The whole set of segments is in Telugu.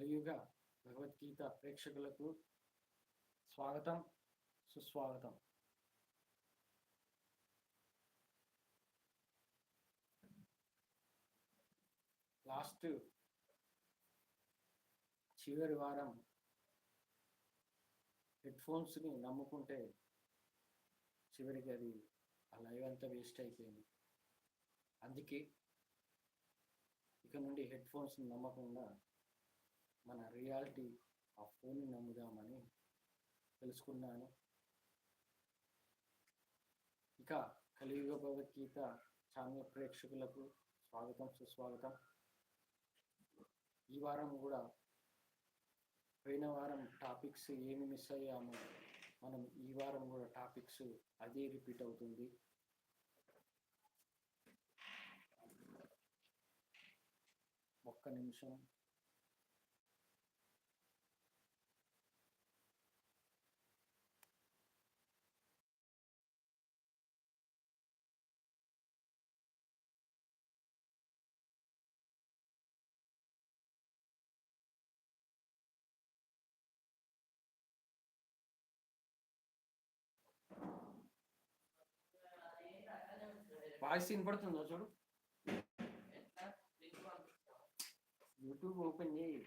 కలియుగ భగవద్గీత ప్రేక్షకులకు స్వాగతం, సుస్వాగతం. లాస్ట్ చివరి వారం హెడ్ ఫోన్స్ని నమ్ముకుంటే చివరికి అది ఆ లైవ్ అంతా వేస్ట్ అయిపోయింది. అందుకే ఇక నుండి హెడ్ ఫోన్స్ని నమ్మకుండా మన రియాలిటీ ఆ ఫోన్ని నమ్ముదామని తెలుసుకున్నాను. ఇక కలియుగ భగవద్గీత ఛానల్ ప్రేక్షకులకు స్వాగతం, సుస్వాగతం. ఈ వారం కూడా పోయిన వారం టాపిక్స్ ఏమి మిస్ అయ్యామో మనం ఈ వారం కూడా టాపిక్స్ అదే రిపీట్ అవుతుంది. ఒక్క నిమిషం. వాయిస్ వినపడుతుందో చూడు. యూట్యూబ్ ఓపెన్ చేయి.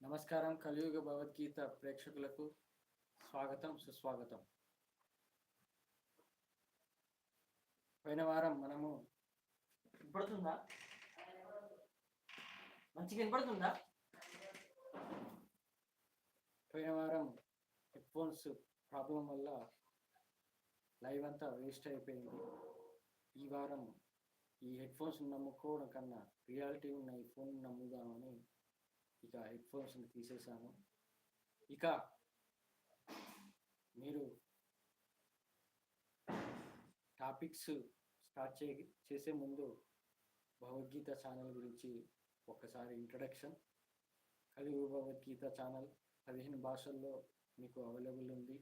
నమస్కారం. కలియుగ భగవద్గీత ప్రేక్షకులకు స్వాగతం, సుస్వాగతం. పోయిన వారం మనము వినపడుతుందా? మంచిగా వినపడుతుందా? పోయిన వారం హెడ్ ఫోన్స్ ప్రాబ్లం వల్ల లైవ్ అంతా వేస్ట్ అయిపోయింది. ఈ వారం ఈ హెడ్ ఫోన్స్ నమ్ముకోవడం కన్నా రియాలిటీ ఉన్న ఈ ఫోన్ నమ్ముదామని ఇక హెడ్ ఫోన్స్ని తీసేసాను. ఇక మీరు టాపిక్స్ స్టార్ట్ చేసే ముందు భగవద్గీత ఛానల్ గురించి ఒక్కసారి ఇంట్రడక్షన్. కలియుగ భగవద్గీత ఛానల్ 15 భాషల్లో మీకు అవైలబుల్ ఉంది.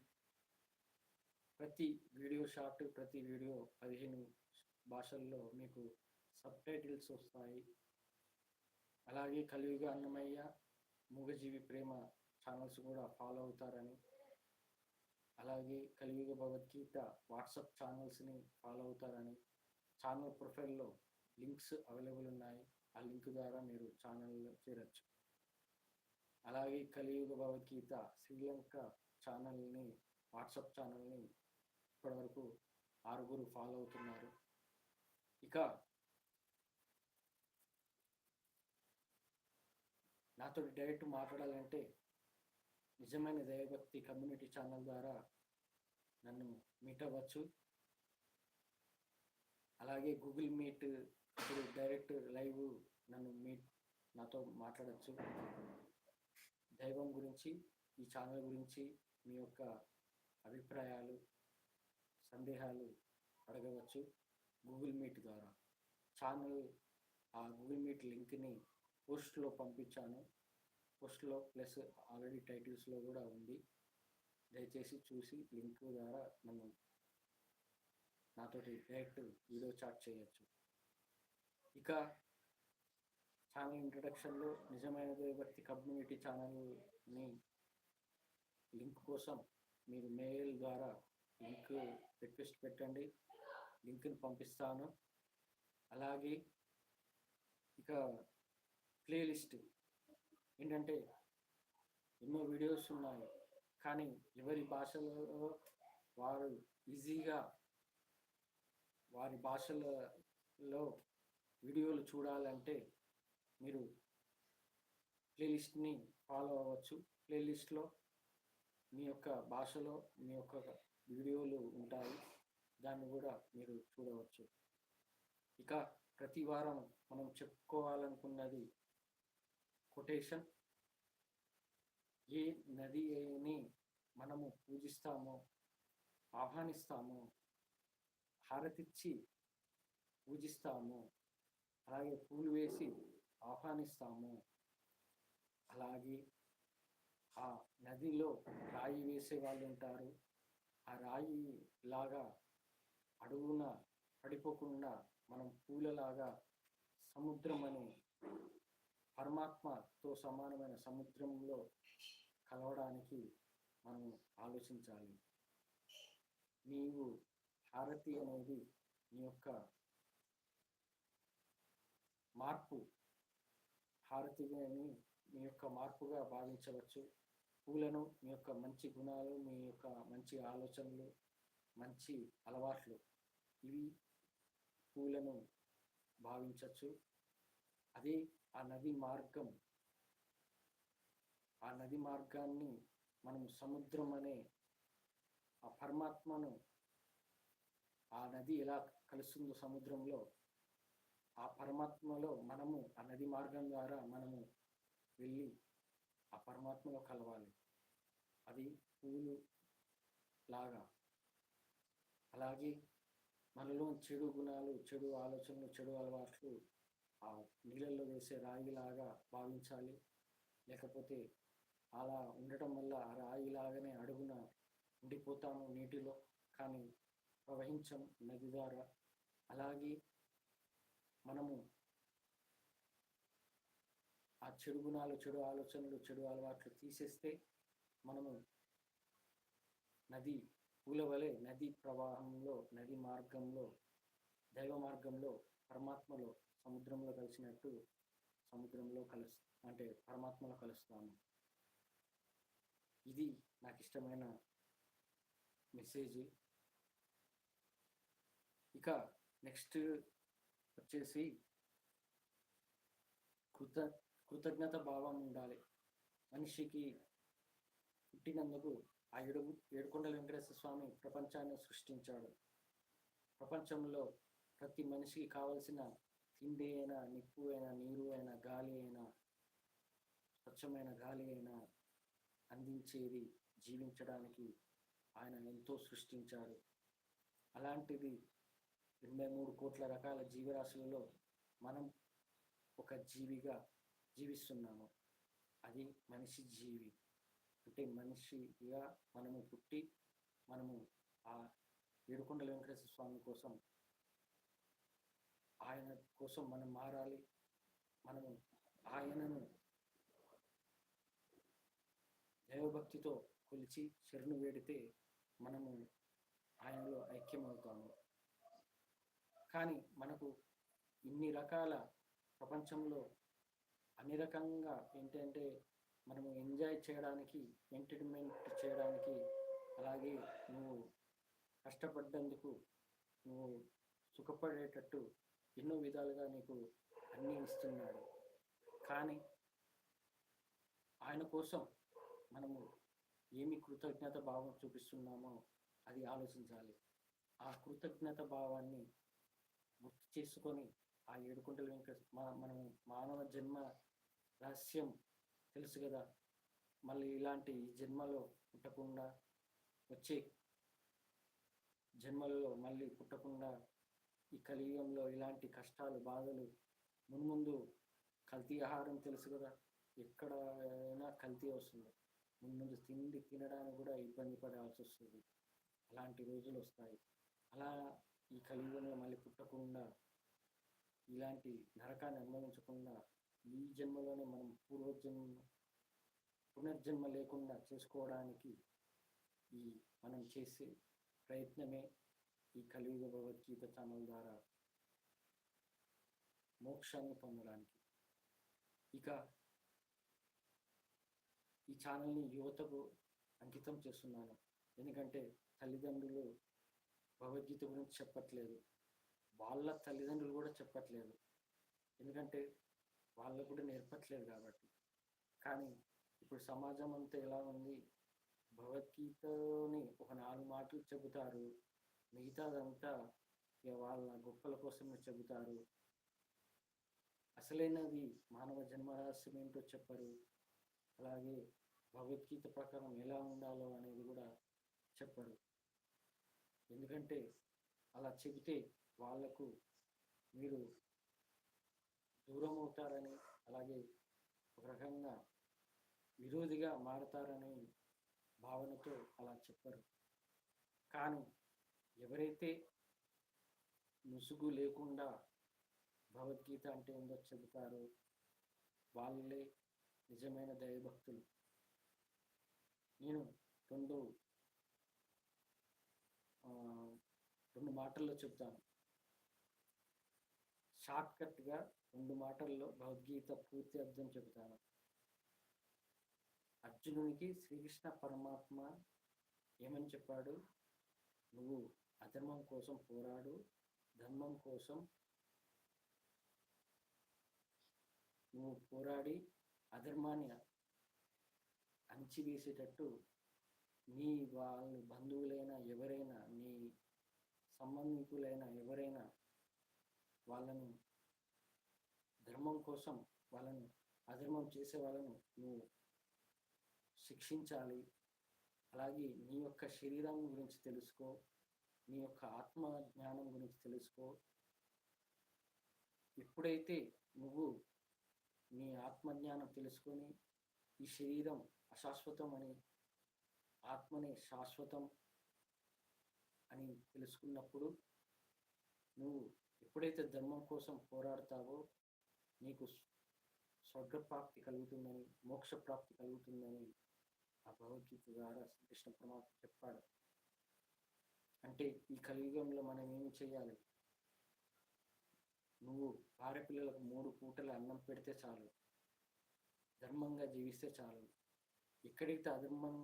ప్రతి వీడియో షార్ట్, ప్రతి వీడియో 15 భాషల్లో మీకు సబ్ టైటిల్స్ వస్తాయి. అలాగే కలియుగ అన్నమయ్య, మూగజీవి ప్రేమ ఛానల్స్ కూడా ఫాలో అవుతారని, అలాగే కలియుగ భగవద్గీత వాట్సాప్ ఛానల్స్ని ఫాలో అవుతారని, ఛానల్ ప్రొఫైల్లో లింక్స్ అవైలబుల్ ఉన్నాయి. ఆ లింక్ ద్వారా మీరు ఛానల్లో చేరచ్చు. అలాగే కలియుగ భగవద్గీత శ్రీలంక ఛానల్ని, వాట్సాప్ ఛానల్ని ఇప్పటివరకు 6 ఫాలో అవుతున్నారు. ఇక నాతో డైరెక్ట్ మాట్లాడాలంటే నిజమైన దైవభక్తి కమ్యూనిటీ ఛానల్ ద్వారా నన్ను మీట్ అవ్వచ్చు. అలాగే గూగుల్ మీట్ ఇప్పుడు డైరెక్ట్ లైవ్ నాతో మాట్లాడచ్చు. దైవం గురించి, ఈ ఛానల్ గురించి మీ యొక్క అభిప్రాయాలు, సందేహాలు అడగవచ్చు గూగుల్ మీట్ ద్వారా. ఆ గూగుల్ మీట్ లింక్ని పోస్ట్లో పంపించాను. పోస్ట్లో ప్లస్ ఆల్రెడీ టైటిల్స్లో కూడా ఉంది. దయచేసి చూసి లింక్ ద్వారా నాతోటి డైరెక్ట్ వీడియో చాట్ చేయొచ్చు. ఇక ఛానల్ ఇంట్రడక్షన్లో నిజమైన దైవభక్తి కమ్యూనిటీ ఛానల్ని లింక్ కోసం మీరు మెయిల్ ద్వారా లింక్ రిక్వెస్ట్ పెట్టండి, లింక్ని పంపిస్తాను. అలాగే ఇక ప్లేలిస్ట్ ఏంటంటే ఎన్నో వీడియోస్ ఉన్నాయి, కానీ ఎవరి భాషలో వారు ఈజీగా వారి భాషలలో వీడియోలు చూడాలంటే మీరు ప్లేలిస్ట్ని ఫాలో అవ్వచ్చు. ప్లేలిస్ట్లో మీ యొక్క భాషలో మీ యొక్క వీడియోలు ఉంటాయి, దాన్ని కూడా మీరు చూడవచ్చు. ఇక ప్రతి వారం మనం చెప్పుకోవాలనుకున్నది కొటేషన్. ఏ నదిని మనము పూజిస్తామో, ఆహ్వానిస్తామో, హారతిచ్చి పూజిస్తాము, అలాగే పూలు వేసి ఆహ్వానిస్తాము, అలాగే ఆ నదిలో రాయి వేసే వాళ్ళు ఉంటారు. ఆ రాయి లాగా అడుగున పడిపోకుండా మనం పూలలాగా సముద్రం అనే పరమాత్మతో సమానమైన సముద్రంలో కలవడానికి మనం ఆలోచించాలి. నీవు హారతి అనేది నీ యొక్క మార్పు, హారతిని మీ యొక్క మార్పుగా భావించవచ్చు. పూలను మీ యొక్క మంచి గుణాలు, మీ యొక్క మంచి ఆలోచనలు, మంచి అలవాట్లు, ఇవి పూలను భావించవచ్చు. అదే ఆ నది మార్గం, ఆ నది మార్గాన్ని మనం సముద్రం అనే ఆ పరమాత్మను, ఆ నది ఎలా కలుస్తుందో సముద్రంలో, ఆ పరమాత్మలో మనము ఆ నది మార్గం ద్వారా మనము వెళ్ళి ఆ పరమాత్మలో కలవాలి. అది పూలు లాగా. అలాగే మనలో చెడు గుణాలు, చెడు ఆలోచనలు, చెడు అలవాట్లు ఆ నీళ్ళల్లో వేసే రాయిలాగా భావించాలి. లేకపోతే అలా ఉండటం వల్ల ఆ రాయిలాగానే అడుగున ఉండిపోతాము నీటిలో, కానీ ప్రవహించం నది ద్వారా. అలాగే మనము ఆ చెడు గుణాలు, చెడు ఆలోచనలు, చెడు అలవాట్లు తీసేస్తే మనము నది పూల వలె నది ప్రవాహంలో, నది మార్గంలో, దైవ మార్గంలో, పరమాత్మలో, సముద్రంలో కలిసినట్టు సముద్రంలో అంటే పరమాత్మలో కలుస్తాము. ఇది నాకు ఇష్టమైన మెసేజ్. ఇక నెక్స్ట్ వచ్చేసి కృతజ్ఞత భావం ఉండాలి. మనిషికి పుట్టినందుకు ఆ ఏడుకొండల వెంకటేశ్వర స్వామి ప్రపంచాన్ని సృష్టించాడు. ప్రపంచంలో ప్రతి మనిషికి కావలసిన తిండి అయినా, నిప్పు అయినా, నీరు అయినా, గాలి అయినా, స్వచ్ఛమైన గాలి అయినా అందించేది జీవించడానికి ఆయన ఎంతో సృష్టించారు. అలాంటిది 23 కోట్ల రకాల జీవరాశులలో మనం ఒక జీవిగా జీవిస్తున్నాము. అది మనిషి జీవి. అంటే మనిషిగా మనము పుట్టి మనము ఆ ఏడుకొండల వెంకటేశ్వర స్వామి కోసం, ఆయన కోసం మనం మారాలి. మనము ఆయనను దైవభక్తితో కొలిచి శరణు వేడితే మనము ఆయనలో ఐక్యమవుతాము. కానీ మనకు ఇన్ని రకాల ప్రపంచంలో అన్ని రకంగా ఏంటంటే మనము ఎంజాయ్ చేయడానికి, ఎంటర్టైన్మెంట్ చేయడానికి, అలాగే నువ్వు కష్టపడ్డందుకు నువ్వు సుఖపడేటట్టు ఎన్నో విధాలుగా నీకు అన్నీ ఇస్తున్నాడు. కానీ ఆయన కోసం మనము ఏమి కృతజ్ఞత భావం చూపిస్తున్నామో అది ఆలోచించాలి. ఆ కృతజ్ఞత భావాన్ని గుర్తు చేసుకొని ఆ ఏడుకొండల మనం మానవ జన్మ రహస్యం తెలుసు కదా. మళ్ళీ ఇలాంటి జన్మలో పుట్టకుండా, వచ్చే జన్మలలో మళ్ళీ పుట్టకుండా, ఈ కలియుగంలో ఇలాంటి కష్టాలు, బాధలు, మున్ముందు కల్తీ ఆహారం తెలుసు కదా, ఎక్కడైనా కల్తీ వస్తుంది. ముందు తిండి తినడానికి కూడా ఇబ్బంది పడాల్సి వస్తుంది. అలాంటి రోజులు వస్తాయి. అలా ఈ కలియుగంలో మళ్ళీ పుట్టకుండా, ఇలాంటి నరకాన్ని అనుభవించకుండా, ఈ జన్మలోనే మనం పునర్జన్మ లేకుండా చేసుకోవడానికి మనం చేసే ప్రయత్నమే ఈ కలియుగ భగవద్గీత ఛానల్ ద్వారా మోక్షాన్ని పొందడానికి. ఇక ఈ ఛానల్ని యువతకు అంకితం చేస్తున్నాను. ఎందుకంటే తల్లిదండ్రులు భగవద్గీత గురించి చెప్పట్లేదు, వాళ్ళ తల్లిదండ్రులు కూడా చెప్పట్లేదు. ఎందుకంటే వాళ్ళకు కూడా నేర్పట్లేదు కాబట్టి. కానీ ఇప్పుడు సమాజం అంతా ఎలా ఉంది, భగవద్గీతని ఒక 4 మాటలు చెబుతారు, మిగతాదంతా వాళ్ళ గొప్పల కోసమే చెబుతారు. అసలైనది మానవ జన్మ రహస్యం ఏంటో చెప్పరు. అలాగే భగవద్గీత ప్రకారం ఎలా ఉండాలో అనేది కూడా చెప్పరు. ఎందుకంటే అలా చెబితే వాళ్లకు మీరు దూరం అవుతారని, అలాగే ఒక రకంగా విరోధిగా మారతారనే భావనతో అలా చెప్పరు. కానీ ఎవరైతే ముసుగు లేకుండా భగవద్గీత అంటే ఏందో చెబుతారో వాళ్ళే నిజమైన దైవభక్తులు. నేను రెండు రెండు మాటల్లో చెప్తాను. షార్ట్కట్గా 2 మాటల్లో భగవద్గీత పూర్తి అర్థం చెబుతాను. అర్జునునికి శ్రీకృష్ణ పరమాత్మ ఏమని చెప్పాడు? నువ్వు అధర్మం కోసం పోరాడు, ధర్మం కోసం నువ్వు పోరాడి అధర్మాన్ని అణిచివేసేటట్టు నీ వాళ్ళు బంధువులైనా ఎవరైనా నీ సంబంధికులైన ఎవరైనా వాళ్ళను ధర్మం కోసం వాళ్ళను అధర్మం చేసే వాళ్ళను నువ్వు శిక్షించాలి. అలాగే నీ యొక్క శరీరం గురించి తెలుసుకో, నీ యొక్క ఆత్మ జ్ఞానం గురించి తెలుసుకో. ఎప్పుడైతే నువ్వు నీ ఆత్మజ్ఞానం తెలుసుకొని ఈ శరీరం అశాశ్వతం అని ఆత్మనే శాశ్వతం అని తెలుసుకున్నప్పుడు నువ్వు ఎప్పుడైతే ధర్మం కోసం పోరాడతావో నీకు స్వర్గప్రాప్తి కలుగుతుందని, మోక్ష ప్రాప్తి కలుగుతుందని ఆ భగవద్గీత ద్వారా శ్రీకృష్ణ పరమాత్మ చెప్పాడు. అంటే ఈ కలియుగంలో మనం ఏమి చేయాలి? నువ్వు ఆడపిల్లలకు 3 పూటల అన్నం పెడితే చాలు, ధర్మంగా జీవిస్తే చాలు. ఎక్కడైతే అధర్మం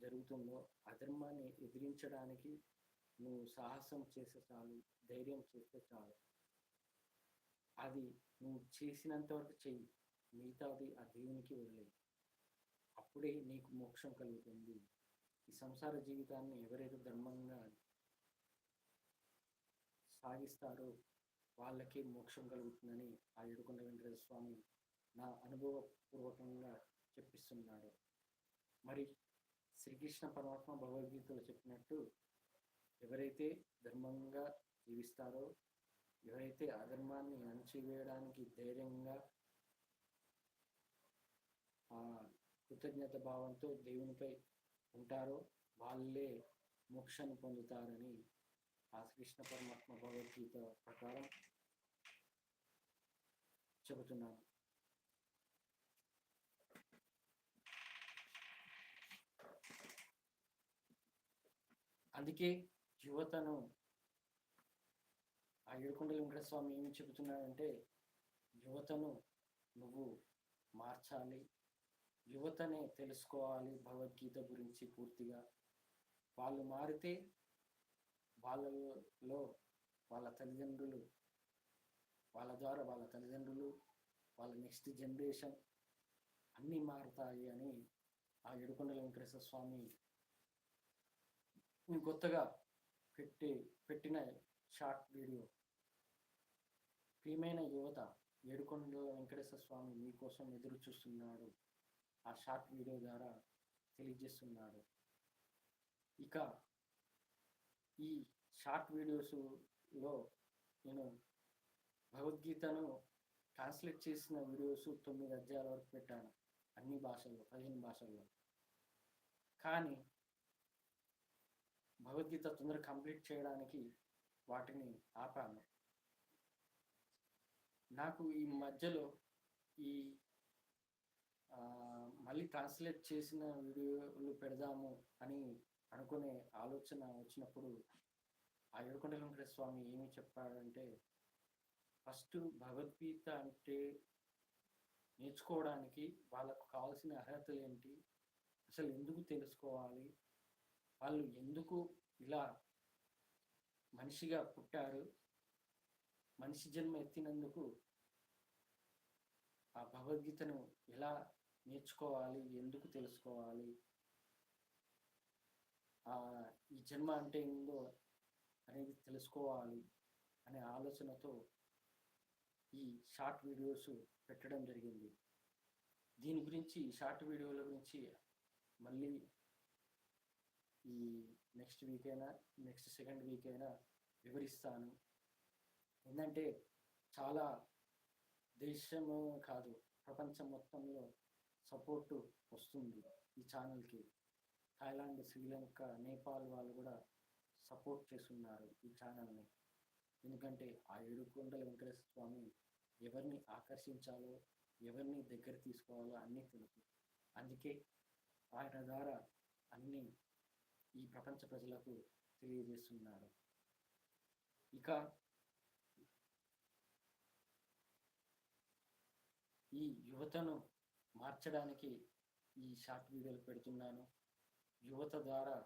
జరుగుతుందో అధర్మాన్ని ఎదిరించడానికి నువ్వు సాహసం చేస్తే చాలు, ధైర్యం చేస్తే చాలు. అది నువ్వు చేసినంత వరకు చెయ్యి, మిగతాది ఆ దేవునికి వదిలేయి. అప్పుడే నీకు మోక్షం కలుగుతుంది. ఈ సంసార జీవితాన్ని ఎవరైతే ధర్మంగా సాగిస్తారో వాళ్ళకే మోక్షం కలుగుతుందని ఆ ఏడుకొండ వెంకటేశ్వర స్వామి నా అనుభవపూర్వకంగా చెప్పిస్తున్నాడు. మరి శ్రీకృష్ణ పరమాత్మ భగవద్గీతలో చెప్పినట్టు ఎవరైతే ధర్మంగా జీవిస్తారో, ఎవరైతే అధర్మాన్ని అణచివేయడానికి ధైర్యంగా కృతజ్ఞత భావంతో దేవునిపై ఉంటారో వాళ్ళే మోక్షాన్ని పొందుతారని ఆ శ్రీకృష్ణ పరమాత్మ భగవద్గీత ప్రకారం చెబుతున్నాను. అందుకే యువతను ఆ ఏడుకొండల వెంకటేశ్వర స్వామి ఏమి చెబుతున్నాడంటే, యువతను నువ్వు మార్చాలి, యువతనే తెలుసుకోవాలి భగవద్గీత గురించి పూర్తిగా. వాళ్ళు మారితే వాళ్ళలో వాళ్ళ తల్లిదండ్రులు, వాళ్ళ ద్వారా వాళ్ళ తల్లిదండ్రులు, వాళ్ళ నెక్స్ట్ జనరేషన్ అన్నీ మారుతాయి అని ఆ ఏడుకొండల వెంకటేశ్వర స్వామి కొత్తగా పెట్టిన షార్ట్ వీడియో. ప్రియమైన యువత, ఏడుకొండల వెంకటేశ్వర స్వామి మీకోసం ఎదురు చూస్తున్నాడు ఆ షార్ట్ వీడియో ద్వారా తెలియజేస్తున్నాడు. ఇక ఈ షార్ట్ వీడియోస్లో నేను భగవద్గీతను ట్రాన్స్లేట్ చేసిన వీడియోస్ 9 అధ్యాయాల వరకు పెట్టాను, అన్ని భాషల్లో, 15 భాషల్లో. కానీ భగవద్గీత తొందరగా కంప్లీట్ చేయడానికి వాటిని ఆపాను. నాకు ఈ మధ్యలో ఈ మళ్ళీ ట్రాన్స్లేట్ చేసిన వీడియోలు పెడదాము అని అనుకునే ఆలోచన వచ్చినప్పుడు ఆ ఏడుకొండల వెంకటేశ్వర స్వామి ఏమి చెప్పాడంటే, ఫస్ట్ భగవద్గీత అంటే నేర్చుకోవడానికి వాళ్ళకు కావాల్సిన అర్హతలు ఏంటి, అసలు ఎందుకు తెలుసుకోవాలి, వాళ్ళు ఎందుకు ఇలా మనిషిగా పుట్టారు, మనిషి జన్మ ఎత్తినందుకు ఆ భగవద్గీతను ఎలా నేర్చుకోవాలి, ఎందుకు తెలుసుకోవాలి, ఈ జన్మ అంటే ఏందో అనేది తెలుసుకోవాలి అనే ఆలోచనతో ఈ షార్ట్ వీడియోస్ పెట్టడం జరిగింది. దీని గురించి, షార్ట్ వీడియోల గురించి మళ్ళీ ఈ నెక్స్ట్ వీక్ అయినా, నెక్స్ట్ సెకండ్ వీక్ అయినా వివరిస్తాను. ఏంటంటే చాలా దేశము కాదు, ప్రపంచం మొత్తంలో సపోర్టు వస్తుంది ఈ ఛానల్కి. థాయిలాండ్, శ్రీలంక, నేపాల్ వాళ్ళు కూడా సపోర్ట్ చేస్తున్నారు ఈ ఛానల్ని. ఎందుకంటే ఆ ఏడుకొండల వెంకటేశ్వర స్వామి ఎవరిని ఆకర్షించాలో, ఎవరిని దగ్గర తీసుకోవాలో అన్నీ తెలుసు. అందుకే ఆయన ద్వారా అన్నీ ఈ ప్రపంచ ప్రజలకు తెలియజేస్తున్నారు. ఇక ఈ యువతను మార్చడానికి ఈ షార్ట్ వీడియోలు పెడుతున్నాను. యువత ద్వారా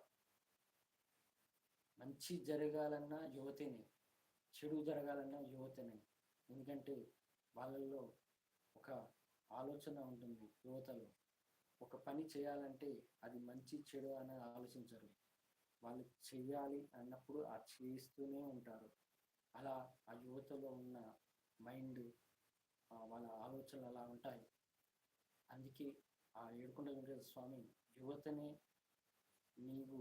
మంచి జరగాలన్నా యువతనే, చెడు జరగాలన్నా యువతనే. ఎందుకంటే వాళ్ళల్లో ఒక ఆలోచన ఉంటుంది. యువతలో ఒక పని చేయాలంటే అది మంచి చెడు అని ఆలోచించరు. వాళ్ళు చేయాలి అన్నప్పుడు ఆ చేస్తూనే ఉంటారు. అలా ఆ యువతలో ఉన్న మైండ్, వాళ్ళ ఆలోచనలు అలా ఉంటాయి. అందుకే ఆ ఏడుకొండల వెంకటేశ్వర స్వామి యువతనే నీవు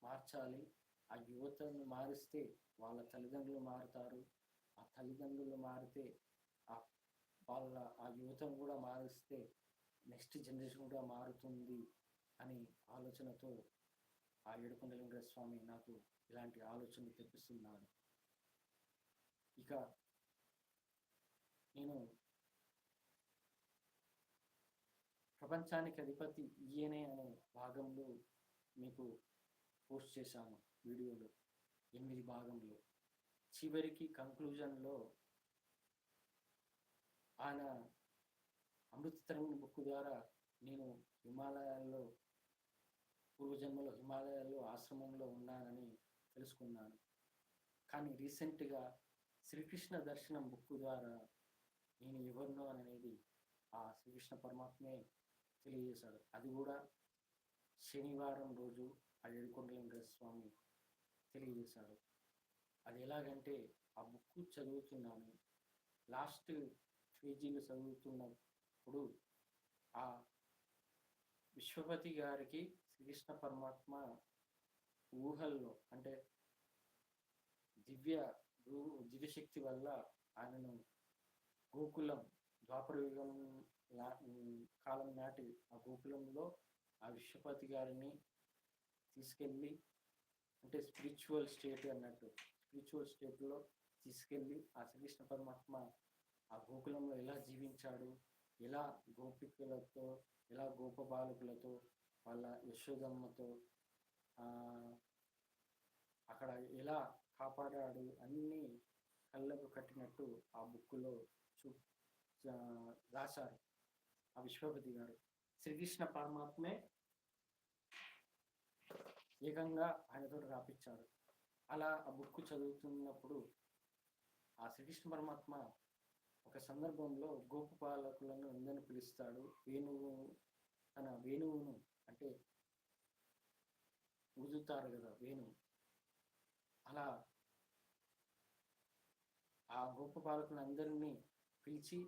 మార్చాలి. ఆ యువతను మారిస్తే వాళ్ళ తల్లిదండ్రులు మారుతారు. ఆ తల్లిదండ్రులు మారితే ఆ యువతను కూడా మారిస్తే నెక్స్ట్ జనరేషన్ కూడా మారుతుంది అని ఆలోచనతో ఆ ఏడుకొండల వెంకటేశ్వర స్వామి నాకు ఇలాంటి ఆలోచనలు తెప్పిస్తున్నాడు. ఇక నేను ప్రపంచానికి అధిపతి ఈయనే అనే భాగంలో మీకు పోస్ట్ చేశాను వీడియోలో, 8 భాగంలో. చివరికి కంక్లూజన్లో ఆయన అమృతతరంగిణి బుక్ ద్వారా నేను హిమాలయాల్లో, పూర్వజన్మలో హిమాలయాల్లో ఆశ్రమంలో ఉన్నానని తెలుసుకున్నాను. కానీ రీసెంట్గా శ్రీకృష్ణ దర్శనం బుక్ ద్వారా నేను ఎవరినో అనేది ఆ శ్రీకృష్ణ పరమాత్మే తెలియజేశాడు. అది కూడా శనివారం రోజు ఆ ఏడుకొండల వెంకటేశ్వర స్వామి తెలియజేశాడు. అది ఎలాగంటే ఆ బుక్ చదువుతున్నాను, లాస్ట్ పేజీలు చదువుతున్నప్పుడు ఆ విశ్వపతి గారికి శ్రీకృష్ణ పరమాత్మ ఊహల్లో, అంటే దివ్యశక్తి వల్ల ఆయనను గోకులం, ద్వాపరయుగం కాలం నాటి ఆ గోకులంలో ఆ విశ్వపతి గారిని తీసుకెళ్ళి, అంటే స్పిరిచువల్ స్టేట్ అన్నట్టు, స్పిరిచువల్ స్టేట్లో తీసుకెళ్ళి ఆ శ్రీకృష్ణ పరమాత్మ ఆ గోకులంలో ఎలా జీవించాడు, ఎలా గోపికలతో, ఎలా గోపబాలకులతో, వాళ్ళ యశోదమ్మతో అక్కడ ఎలా కాపాడాడు అన్నీ కళ్ళకు కట్టినట్టు ఆ బుక్లో రాశారు ఆ విశ్వపతి గారు. శ్రీకృష్ణ పరమాత్మే ఏకంగా ఆయనతో రాపించాడు. అలా ఆ బుక్ చదువుతున్నప్పుడు ఆ శ్రీకృష్ణ పరమాత్మ ఒక సందర్భంలో గోపబాలకులను అందరిని పిలుస్తాడు. తన వేణువును, అంటే ఊదుతారు కదా వేణువు, అలా ఆ గోపబాలకులను అందరినీ పిలిచి,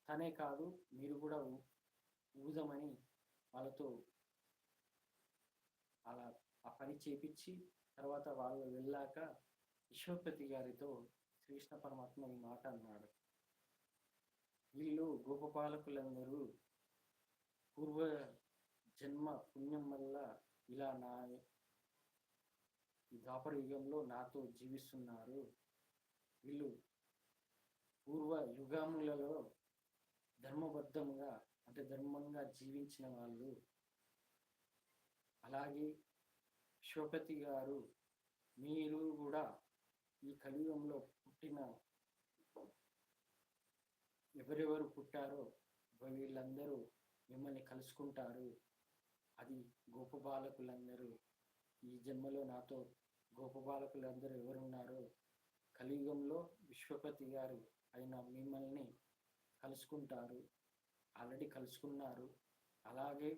తనే కాదు మీరు కూడా ఊదమని వాళ్ళతో అలా ఆ పని చేపించి, తర్వాత వాళ్ళు వెళ్ళాక విశ్వపతి గారితో శ్రీకృష్ణ పరమాత్మ ఈ మాట అన్నాడు. వీళ్ళు గోపపాలకులందరూ పూర్వ జన్మ పుణ్యం వల్ల ఇలా ఈ ద్వాపర యుగంలో నాతో జీవిస్తున్నారు. వీళ్ళు పూర్వ యుగములలో ధర్మబద్ధంగా, అంటే ధర్మంగా జీవించిన వాళ్ళు. అలాగే విశ్వపతి గారు మీరు కూడా ఈ కలియుగంలో పుట్టిన ఎవరెవరు పుట్టారో వీళ్ళందరూ మిమ్మల్ని కలుసుకుంటారు. అది గోపబాలకులందరూ ఈ జన్మలో నాతో గోపబాలకులందరూ ఎవరున్నారో కలియుగంలో విశ్వపతి గారు అయిన మిమ్మల్ని కలుసుకుంటారు. ఆల్రెడీ కలుసుకున్నారు. అలాగే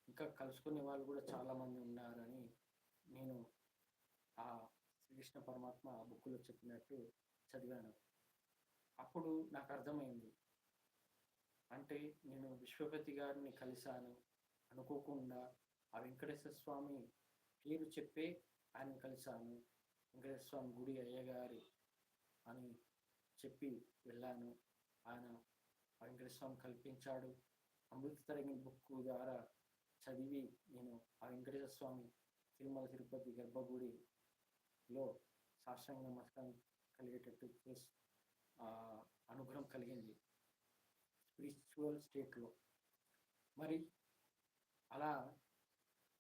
ఇంకా కలుసుకునే వాళ్ళు కూడా చాలామంది ఉన్నారని నేను ఆ శ్రీకృష్ణ పరమాత్మ ఆ బుక్లో చెప్పినట్టు చదివాను. అప్పుడు నాకు అర్థమైంది, అంటే నేను విశ్వపతి గారిని కలిశాను అనుకోకుండా. ఆ వెంకటేశ్వర స్వామి పేరు చెప్పే ఆయన కలిశాను. వెంకటేశ్వర స్వామి గుడి అయ్యగారి అని చెప్పి వెళ్ళాను. ఆయన వెంకటేశ్వర స్వామి కల్పించాడు. అమృత తరంగిణి బుక్ ద్వారా చదివి నేను ఆ వెంకటేశ్వర స్వామి తిరుమల తిరుపతి గర్భగుడిలో సాష్టాంగ నమస్కారం కలిగేటట్టు అనుగ్రహం కలిగింది స్పిరిచువల్ స్టేట్లో. మరి అలా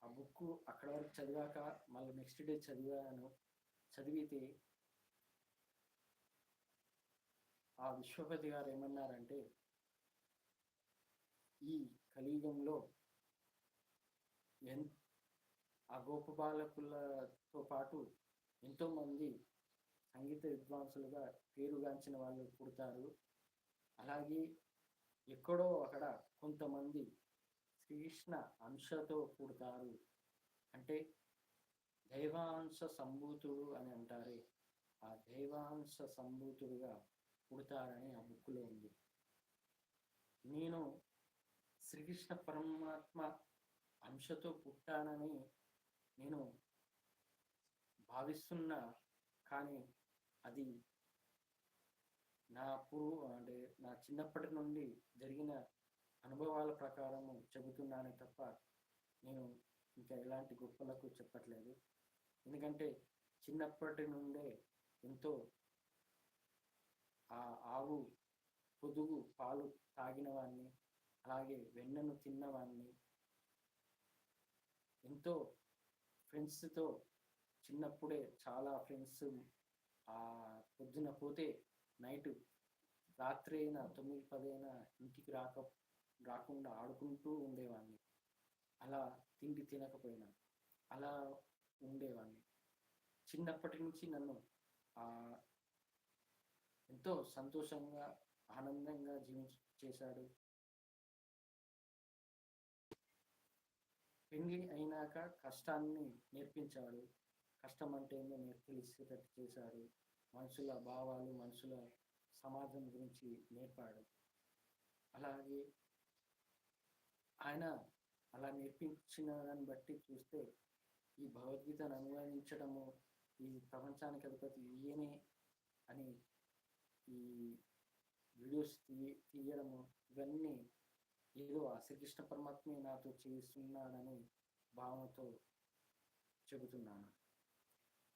ఆ బుక్ అక్కడ వరకు చదివాక మళ్ళీ నెక్స్ట్ డే చదివితే ఆ విశ్వపతి గారు ఏమన్నారంటే, ఈ కలియుగంలో ఆ గోపబాలకులతో పాటు ఎంతోమంది సంగీత విద్వాంసులుగా పేరుగాంచిన వాళ్ళు పుడతారు. అలాగే ఎక్కడో అక్కడ కొంతమంది శ్రీకృష్ణ అంశతో పుడతారు. అంటే దైవాంశ సంభూతుడు అని అంటారే, ఆ దైవాంశ సంభూతుడుగా పుడతారని ఆ బుక్లో ఉంది. నేను శ్రీకృష్ణ పరమాత్మ అంశతో పుట్టానని నేను భావిస్తున్నా, కానీ అది అంటే నా చిన్నప్పటి నుండి జరిగిన అనుభవాల ప్రకారము చెబుతున్నానే తప్ప నేను ఇంకా ఎలాంటి గొప్పలకు చెప్పట్లేదు. ఎందుకంటే చిన్నప్పటి నుండే ఎంతో ఆ ఆవు పొదుగు పాలు తాగిన వాడిని, అలాగే వెన్నను తిన్నవాడిని, ఎంతో ఫ్రెండ్స్తో చిన్నప్పుడే చాలా ఫ్రెండ్స్ పొద్దున పోతే నైట్ రాత్రి అయినా 9-10 అయినా ఇంటికి రాకుండా ఆడుకుంటూ ఉండేవాడిని. అలా తిండి తినకపోయినా అలా ఉండేవాడిని. చిన్నప్పటి నుంచి నన్ను ఎంతో సంతోషంగా ఆనందంగా చేశాడు. పెళ్ళి అయినాక కష్టాన్ని నేర్పించాడు. కష్టం అంటే ఏందో తెలిసేటట్టు చేశాడు. మనుషుల భావాలు, మనుషుల సమాజం గురించి నేర్పాడు. అలాగే ఆయన అలా నేర్పించిన దాన్ని బట్టి చూస్తే ఈ భగవద్గీతను అనువదించడము, ఈ ప్రపంచానికి అధిపతి ఈయనే అని ఈ వీడియోస్ తీయడము, ఇవన్నీ ఏదో ఆ శ్రీకృష్ణ పరమాత్మే నాతో చేస్తున్నాడని భావనతో చెబుతున్నాను.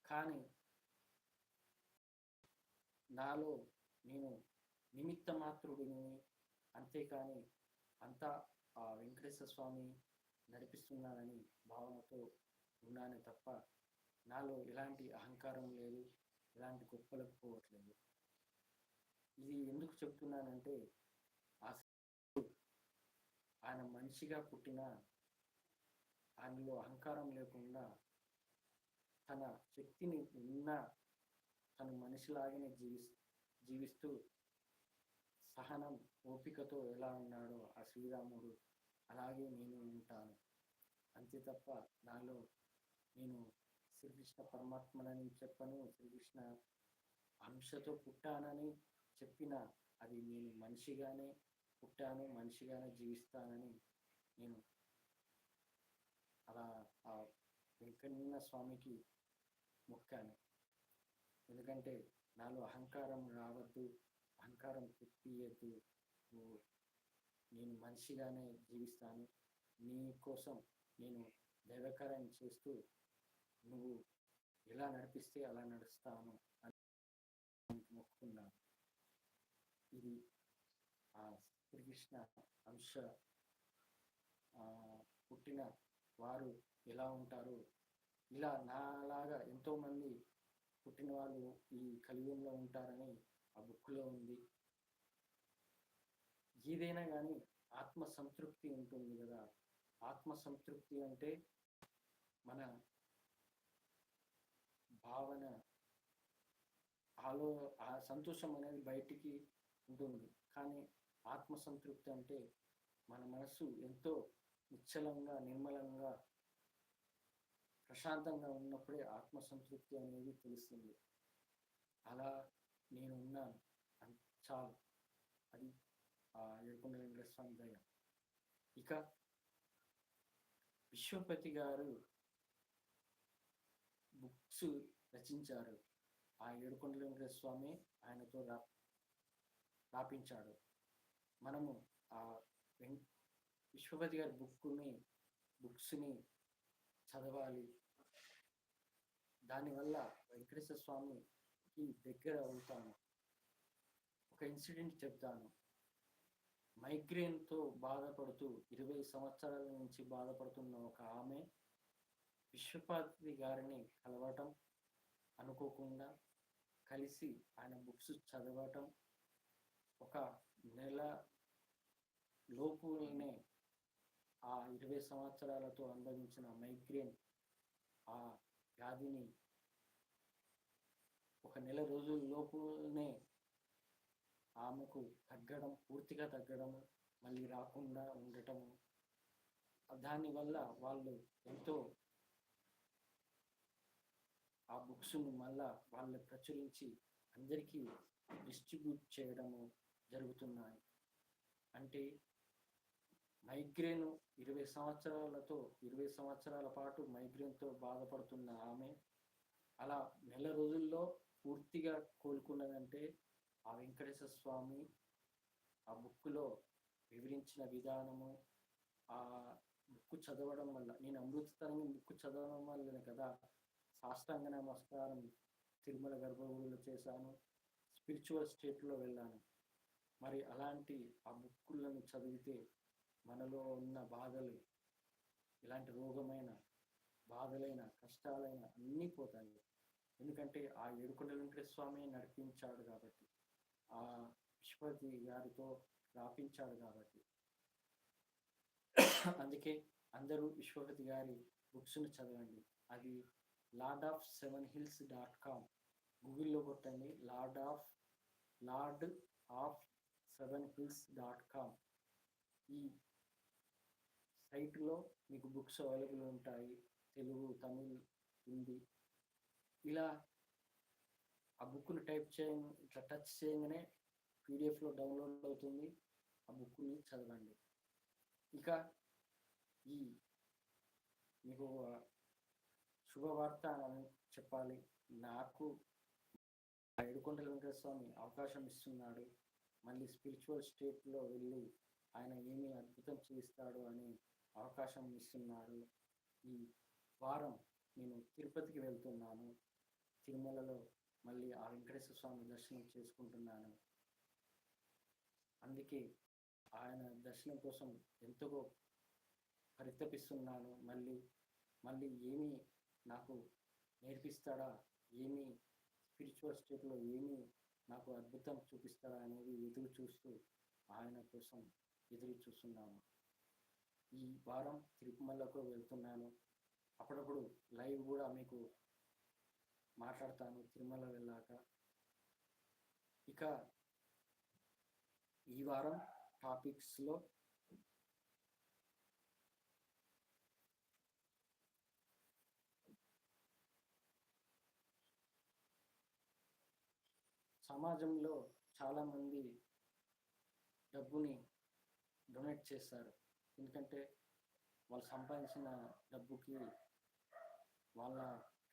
కానీ నాలో నేను నిమిత్త మాత్రుడిని, అంతేకాని అంతా ఆ వెంకటేశ్వర స్వామి నడిపిస్తున్నానని భావనతో ఉన్నానే తప్ప నాలో ఎలాంటి అహంకారం లేదు, ఎలాంటి గొప్పలకు పోవట్లేదు. ఇది ఎందుకు చెప్తున్నానంటే ఆయన మనిషిగా పుట్టిన ఆయనలో అహంకారం లేకుండా తన శక్తిని తను మనిషిలాగానే జీవిస్తూ సహనం ఓపికతో ఎలా ఉన్నాడో ఆ శ్రీరాముడు, అలాగే నేను ఉంటాను. అంతే తప్ప నాలో నేను శ్రీకృష్ణ పరమాత్మనని చెప్పను, శ్రీకృష్ణ అంశతో పుట్టానని చెప్పిన అది నేను మనిషిగానే పుట్టాను, మనిషిగానే జీవిస్తానని నేను అలా ఆ వెంకన్న స్వామికి మొక్కాను. ఎందుకంటే నాలో అహంకారం రావద్దు, అహంకారం తెప్పియద్దు, నేను మనిషిగానే జీవిస్తాను, నీ కోసం నేను దైవకార్యం చేస్తూ నువ్వు ఎలా నడిపిస్తే అలా నడుస్తాను అని మొక్కుకున్నాను. ఇది ఆ శ్రీకృష్ణ అంశ పుట్టిన వారు ఎలా ఉంటారు, ఇలా నాలాగా ఎంతోమంది పుట్టిన వాళ్ళు ఈ కలియుగంలో ఉంటారని ఆ బుక్లో ఉంది. ఏదైనా కానీ ఆత్మ సంతృప్తి ఉంటుంది కదా, ఆత్మ సంతృప్తి అంటే మన భావన ఆ సంతోషం అనేది బయటికి ఉంటుంది, కానీ ఆత్మ సంతృప్తి అంటే మన మనసు ఎంతో నిశ్చలంగా, నిర్మలంగా, ప్రశాంతంగా ఉన్నప్పుడే ఆత్మ సంతృప్తి అనేది తెలుస్తుంది. అలా నేనున్నాను, చాలు, అది ఏడుకొండల వెంకటేశ్వర స్వామి దయ. ఇక విశ్వపతి గారు బుక్స్ రచించారు. ఆ ఏడుకొండల వెంకటేశ్వర స్వామి ఆయనతో రాపించాడు. మనము ఆ విశ్వపతి గారి బుక్స్ని చదవాలి. దానివల్ల వెంకటేశ్వర స్వామికి దగ్గర అవుతాను. ఒక ఇన్సిడెంట్ చెప్తాను. మైగ్రేన్తో బాధపడుతూ 20 సంవత్సరాల నుంచి బాధపడుతున్న ఒక ఆమె విశ్వపతి గారిని కలవటం, అనుకోకుండా కలిసి ఆయన బుక్స్ చదవటం, ఒక నెల లోపునే ఆ 20 సంవత్సరాలతో అనుభవించిన మైగ్రేన్ ఆ వ్యాధిని ఒక నెల రోజుల లోపునే ఆమెకు తగ్గడం, పూర్తిగా తగ్గడం, మళ్ళీ రాకుండా ఉండటం. దానివల్ల వాళ్ళు ఎంతో ఆ బుక్స్ను మళ్ళా వాళ్ళు ప్రచురించి అందరికీ డిస్ట్రిబ్యూట్ చేయడము జరుగుతున్నాయి. అంటే మైగ్రేన్ 20 సంవత్సరాల పాటు మైగ్రేన్తో బాధపడుతున్న ఆమె అలా నెల రోజుల్లో పూర్తిగా కోలుకున్నదంటే ఆ వెంకటేశ్వర స్వామి ఆ బుక్లో వివరించిన విధానము, ఆ బుక్ చదవడం వల్ల, నేను అమృతతరంగం బుక్ చదవడం వల్లనే కదా సాష్టాంగ నమస్కారం తిరుమల గర్భగుడిలో చేశాను, స్పిరిచువల్ స్టేట్లో వెళ్ళాను. మరి అలాంటి ఆ బుక్కులను చదివితే మనలో ఉన్న బాధలు, ఇలాంటి రోగమైన బాధలైన కష్టాలైన అన్నీ పోతాయి. ఎందుకంటే ఆ ఏడుకొండల వెంకటేశ్వర స్వామి నడిపించాడు కాబట్టి, ఆ విశ్వపతి గారితో రాపించాడు కాబట్టి. అందుకే అందరూ విశ్వపతి గారి బుక్స్ను చదవండి. అది lord7hills.com గూగుల్లో కొట్టండి. lord7hills.com ఈ సైట్లో మీకు బుక్స్ అవైలబుల్ ఉంటాయి. తెలుగు, తమిళ్, హిందీ. ఇలా ఆ బుక్ను ఇట్లా టచ్ చేయగానే పీడిఎఫ్లో డౌన్లోడ్ అవుతుంది. ఆ బుక్ని చదవండి. ఇక ఈ మీకు శుభవార్త అని చెప్పాలి. నాకు ఏడుకొండల వెంకటేశ్వర స్వామి అవకాశం ఇస్తున్నాడు. మళ్ళీ స్పిరిచువల్ స్టేట్లో వెళ్ళి ఆయన ఏమి అద్భుతం చేస్తాడు అని అవకాశం ఇస్తున్నాడు. ఈ వారం నేను తిరుపతికి వెళ్తున్నాను. తిరుమలలో మళ్ళీ ఆ వెంకటేశ్వర స్వామి దర్శనం చేసుకుంటున్నాను. అందుకే ఆయన దర్శనం కోసం ఎంతో పరితపిస్తున్నాను. మళ్ళీ ఏమి నాకు నేర్పిస్తాడా, ఏమి స్పిరిచువల్ స్టేట్లో ఏమి నాకు అద్భుతం చూపిస్తాడా అనేది ఎదురు చూస్తూ ఆయన కోసం ఎదురు చూస్తున్నాను. ఈ వారం తిరుమలకు వెళ్తున్నాను. అప్పుడప్పుడు లైవ్ కూడా మీకు మాట్లాడతాను తిరుమల వెళ్ళాక. ఇక ఈ వారం టాపిక్స్లో సమాజంలో చాలామంది డబ్బుని డొనేట్ చేస్తారు. ఎందుకంటే వాళ్ళు సంపాదించిన డబ్బుకి, వాళ్ళ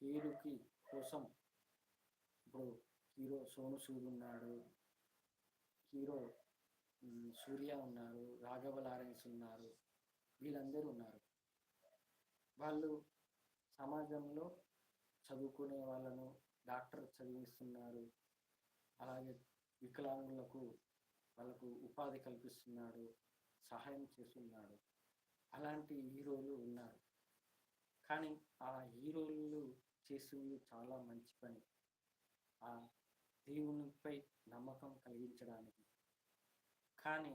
పేరుకి కోసం, ఇప్పుడు హీరో సోను సూద్ ఉన్నాడు, హీరో సూర్య ఉన్నారు, రాఘవ లారెన్స్ ఉన్నారు, వీళ్ళందరూ ఉన్నారు. వాళ్ళు సమాజంలో చదువుకునే వాళ్ళను డాక్టర్ చదివిస్తున్నారు, అలాగే వికలాంగులకు వాళ్ళకు ఉపాధి కల్పిస్తున్నాడు, సహాయం చేస్తున్నాడు. అలాంటి హీరోలు ఉన్నారు. కానీ ఆ హీరోలు చేసింది చాలా మంచి పని, ఆ దేవునిపై నమ్మకం కలిగించడానికి. కానీ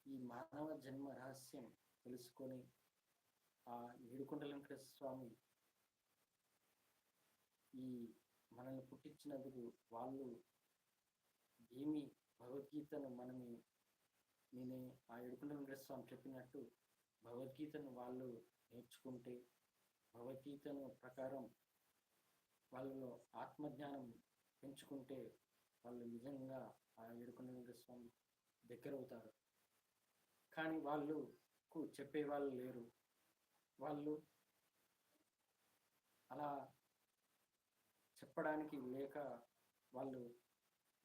ఈ మానవ జన్మ రహస్యం తెలుసుకొని ఆ ఏడుకొండల వెంకటేశ్వర స్వామి ఈ మనల్ని పుట్టించినందుకు వాళ్ళు ఏమి భగవద్గీతను నేను ఆ ఏడుకొండల వెంకటేశ్వర స్వామి చెప్పినట్టు భగవద్గీతను వాళ్ళు నేర్చుకుంటే, భగవద్గీతను ప్రకారం వాళ్ళలో ఆత్మజ్ఞానం పెంచుకుంటే వాళ్ళు నిజంగా ఆ ఏడుకొండల వెంకటేశ్వర స్వామి దగ్గర అవుతారు. కానీ వాళ్ళకు చెప్పేవాళ్ళు లేరు. వాళ్ళు అలా చెప్పడానికి లేక వాళ్ళు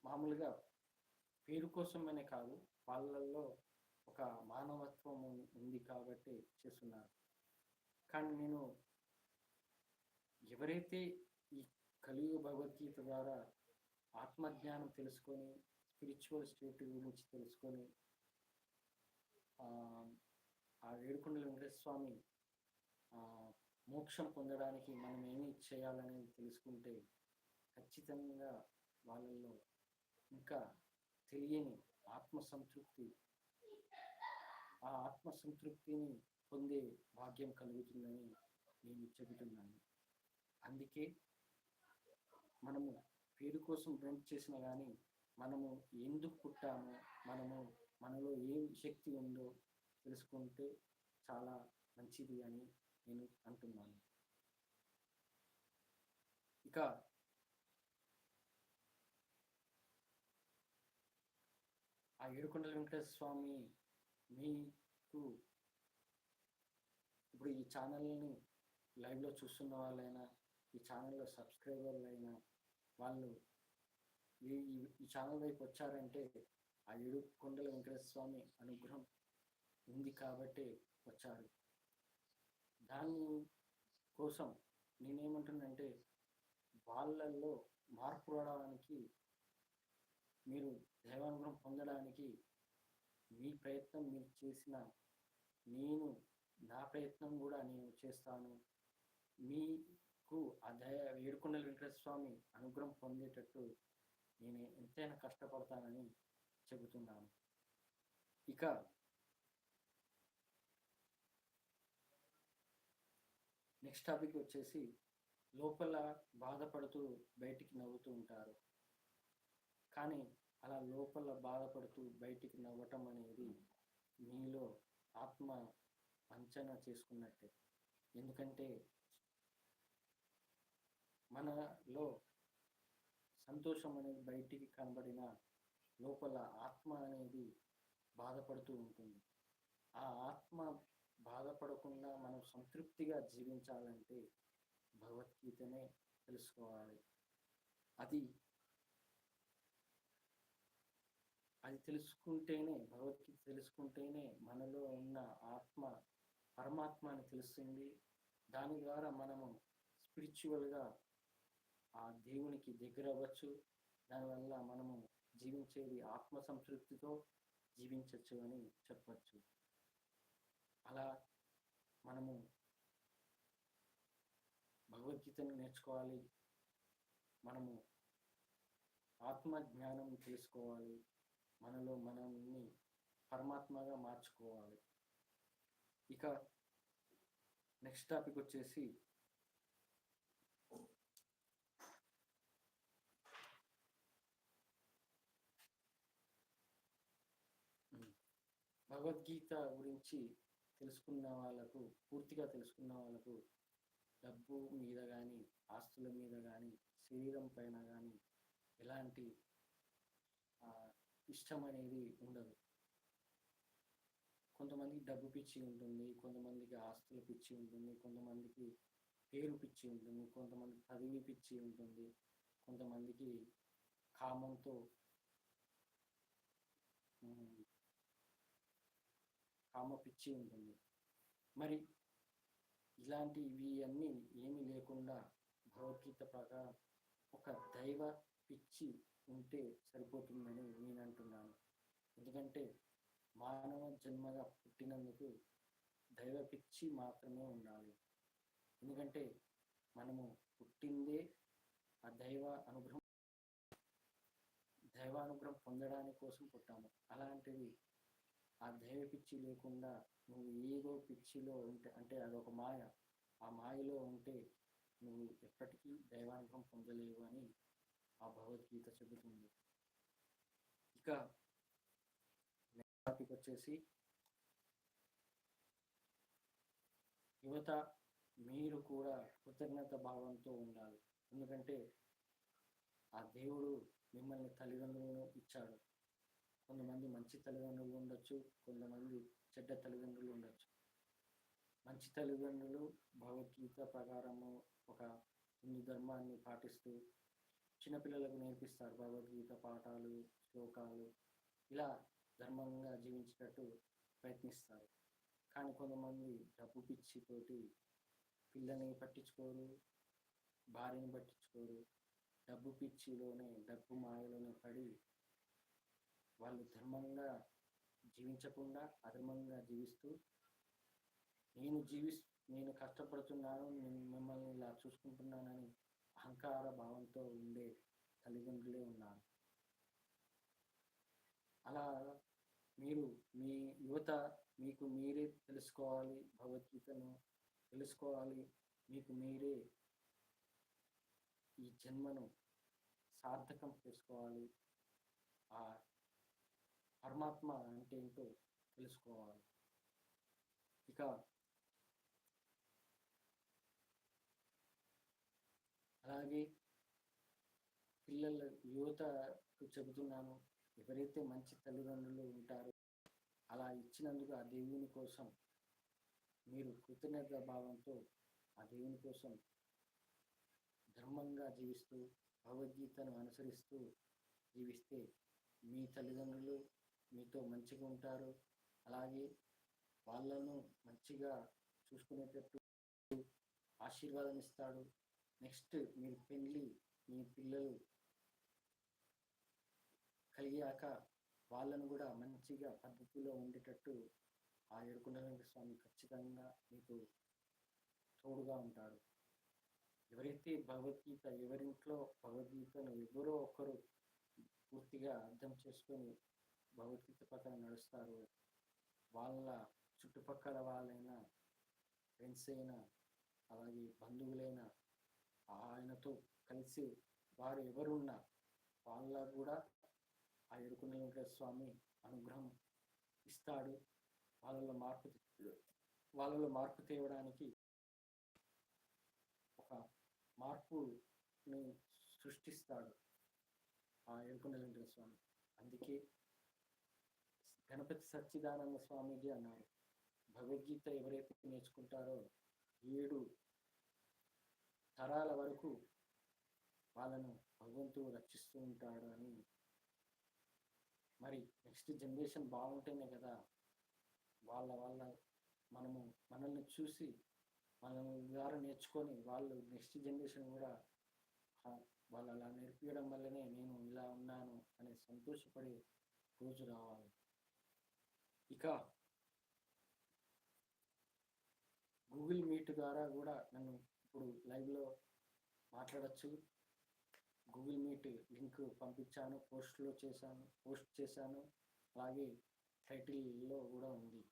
మామూలుగా పేరు కోసమనే కాదు, వాళ్ళల్లో ఒక మానవత్వం ఉంది కాబట్టి చేస్తున్నారు. కానీ నేను ఎవరైతే ఈ కలియుగ భగవద్గీత ద్వారా ఆత్మజ్ఞానం తెలుసుకొని స్పిరిచువల్ స్టేట్ గురించి తెలుసుకొని ఆ ఏడుకొండల వెంకటేశ్వర స్వామి మోక్షం పొందడానికి మనం ఏమి చేయాలనేది తెలుసుకుంటే ఖచ్చితంగా వాళ్ళల్లో ఇంకా తెలియని ఆత్మసంతృప్తి ఆ ఆత్మసంతృప్తిని పొందే భాగ్యం కలుగుతుందని నేను చెబుతున్నాను. అందుకే మనము పేరు కోసం డ్రింక్ చేసినా కానీ మనము ఎందుకు పుట్టామో మనలో ఏ శక్తి ఉందో తెలుసుకుంటే చాలా మంచిది అని నేను అంటున్నాను. ఇక ఆ ఏడుకొండల వెంకటేశ్వర స్వామి మీకు ఇప్పుడు ఈ ఛానల్ని లైవ్లో చూస్తున్న వాళ్ళైనా ఈ ఛానల్లో సబ్స్క్రైబర్లు అయినా వాళ్ళు ఈ ఛానల్ వైపు వచ్చారంటే ఆ ఏడుకొండల వెంకటేశ్వర స్వామి అనుగ్రహం ఉంది కాబట్టి వచ్చారు. దాని కోసం నేనేమంటున్నానంటే వాళ్ళల్లో మార్పు రావడానికి మీరు దైవానుగ్రహం పొందడానికి మీ ప్రయత్నం మీరు చేసిన నేను నా ప్రయత్నం కూడా నేను చేస్తాను. మీకు ఆ ఏడుకొండల వెంకటేశ్వర స్వామి అనుగ్రహం పొందేటట్టు నేను ఎంతైనా కష్టపడతానని చెబుతున్నాను. ఇక నెక్స్ట్ టాపిక్ వచ్చేసి లోపల బాధపడుతూ బయటికి నవ్వుతూ ఉంటారు. కానీ అలా లోపల బాధపడుతూ బయటికి నవ్వటం అనేది మీలో ఆత్మ అంచనా చేసుకున్నట్టే. ఎందుకంటే మనలో సంతోషం అనేది బయటికి కనబడిన లోపల ఆత్మ అనేది బాధపడుతూ ఉంటుంది. ఆ ఆత్మ బాధపడకుండా మనం సంతృప్తిగా జీవించాలంటే భగవద్గీతనే తెలుసుకోవాలి. అది తెలుసుకుంటేనే భగవద్గీత తెలుసుకుంటేనే మనలో ఉన్న ఆత్మ పరమాత్మ అని తెలుస్తుంది. దాని ద్వారా మనము స్పిరిచువల్గా ఆ దేవునికి దగ్గర అవ్వచ్చు. దానివల్ల మనము జీవించేది ఆత్మ సంతృప్తితో జీవించవచ్చు అని చెప్పచ్చు. అలా మనము భగవద్గీతను నేర్చుకోవాలి. మనము ఆత్మ జ్ఞానం తెలుసుకోవాలి. మనలో మనల్ని పరమాత్మగా మార్చుకోవాలి. ఇక నెక్స్ట్ టాపిక్ వచ్చేసి భగవద్గీత గురించి పూర్తిగా తెలుసుకున్న వాళ్ళకు డబ్బు మీద కానీ ఆస్తుల మీద కానీ శరీరం పైన కానీ ఎలాంటి ఇష్టం అనేది ఉండదు. కొంతమందికి డబ్బు పిచ్చి ఉంటుంది, కొంతమందికి ఆస్తుల పిచ్చి ఉంటుంది, కొంతమందికి పేరు పిచ్చి ఉంటుంది, కొంతమందికి పదవి పిచ్చి ఉంటుంది, కొంతమందికి కామంతో కామ పిచ్చి ఉంటుంది. మరి ఇలాంటివి అన్నీ ఏమీ లేకుండా భగవద్గీత ప్రకారం ఒక దైవ పిచ్చి ఉంటే సరిపోతుందని నేను అంటున్నాను. ఎందుకంటే మానవ జన్మగా పుట్టినందుకు దైవ పిచ్చి మాత్రమే ఉండాలి. ఎందుకంటే మనము పుట్టిందే ఆ దైవానుగ్రహం పొందడానికి కోసం పుట్టాము. అలాంటిది ఆ దైవ పిచ్చి లేకుండా నువ్వు ఏదో పిచ్చిలో ఉంటే అంటే అదొక మాయ. ఆ మాయలో ఉంటే నువ్వు ఎప్పటికీ దైవానుగ్రహం పొందలేవు అని ఆ భగవద్గీత చెబుతుంది. ఇక నెక్స్ట్ టాపిక్ వచ్చేసి యువత మీరు కూడా కృతజ్ఞత భావంతో ఉండాలి. ఎందుకంటే ఆ దేవుడు మిమ్మల్ని తల్లిదండ్రులను ఇచ్చాడు. కొంతమంది మంచి తల్లిదండ్రులు ఉండొచ్చు, కొంతమంది చెడ్డ తల్లిదండ్రులు ఉండొచ్చు. మంచి తల్లిదండ్రులు భగవద్గీత ప్రకారము ఒక హిందూ ధర్మాన్ని పాటిస్తూ చిన్నపిల్లలకు నేర్పిస్తారు. భగవద్గీత పాఠాలు, శ్లోకాలు ఇలా ధర్మంగా జీవించేటట్టు ప్రయత్నిస్తారు. కానీ కొంతమంది డబ్బు పిచ్చితోటి పిల్లని పట్టించుకోరు, భార్యని పట్టించుకోరు. డబ్బు పిచ్చిలోనే, డబ్బు మాయలోనే పడి వాళ్ళు ధర్మంగా జీవించకుండా అధర్మంగా జీవిస్తూ నేను కష్టపడుతున్నాను, నేను మిమ్మల్ని ఇలా చూసుకుంటున్నానని అహంకార భావంతో ఉండే తల్లిదండ్రులే ఉన్నారు. అలా మీరు మీ యువత మీకు మీరే తెలుసుకోవాలి, భగవద్గీతను తెలుసుకోవాలి, మీకు మీరే ఈ జన్మను సార్థకం చేసుకోవాలి, ఆ పరమాత్మ అంటే ఏంటో తెలుసుకోవాలి. ఇక అలాగే పిల్లల యువతకు చెబుతున్నాను, ఎవరైతే మంచి తల్లిదండ్రులు ఉంటారో అలా ఇచ్చినందుకు ఆ దేవుని కోసం మీరు కృతజ్ఞత భావంతో ఆ దేవుని కోసం ధర్మంగా జీవిస్తూ భగవద్గీతను అనుసరిస్తూ జీవిస్తే మీ తల్లిదండ్రులు మీతో మంచిగా ఉంటారు. అలాగే వాళ్ళను మంచిగా చూసుకునేటట్టు ఆశీర్వాదం ఇస్తాడు. నెక్స్ట్ మీరు మీ పిల్లలు కలిగాక వాళ్ళను కూడా మంచిగా పద్ధతిలో ఉండేటట్టు ఆ ఏడుకొండలవాడ స్వామి ఖచ్చితంగా మీకు తోడుగా ఉంటాడు. ఎవరైతే ఎవరింట్లో భగవద్గీతను ఎవరో ఒకరు పూర్తిగా అర్థం చేసుకొని భగవద్గీత ప్రకారం నడుస్తారో వాళ్ళ చుట్టుపక్కల వాళ్ళైనా, ఫ్రెండ్స్ అయినా, అలాగే బంధువులైనా ఆయనతో కలిసి వారు ఎవరున్నా వాళ్ళ కూడా ఆ ఏడుకొండల స్వామి అనుగ్రహం ఇస్తాడు. వాళ్ళలో మార్పు తేవడానికి ఒక మార్పుని సృష్టిస్తాడు ఆ ఏడుకొండల స్వామి. అందుకే గణపతి సచ్చిదానంద స్వామీజీ అన్నారు, భగవద్గీత ఎవరైతే నేర్చుకుంటారో 7 తరాల వరకు వాళ్ళను భగవంతుడు రక్షిస్తూ ఉంటాడు అని. మరి నెక్స్ట్ జనరేషన్ బాగుంటేనే కదా మనల్ని చూసి మనల్ని ద్వారా నేర్చుకొని వాళ్ళు నెక్స్ట్ జనరేషన్ కూడా వాళ్ళు అలా నేర్పించడం వల్లనే నేను ఇలా ఉన్నాను అని సంతోషపడే రోజు రావాలి. ఇక గూగుల్ మీట్ ద్వారా కూడా నన్ను ఇప్పుడు లైవ్లో మాట్లాడచ్చు. గూగుల్ మీట్ లింక్ పంపించాను, పోస్ట్ చేశాను. అలాగే టైటిల్లో కూడా ఉంది.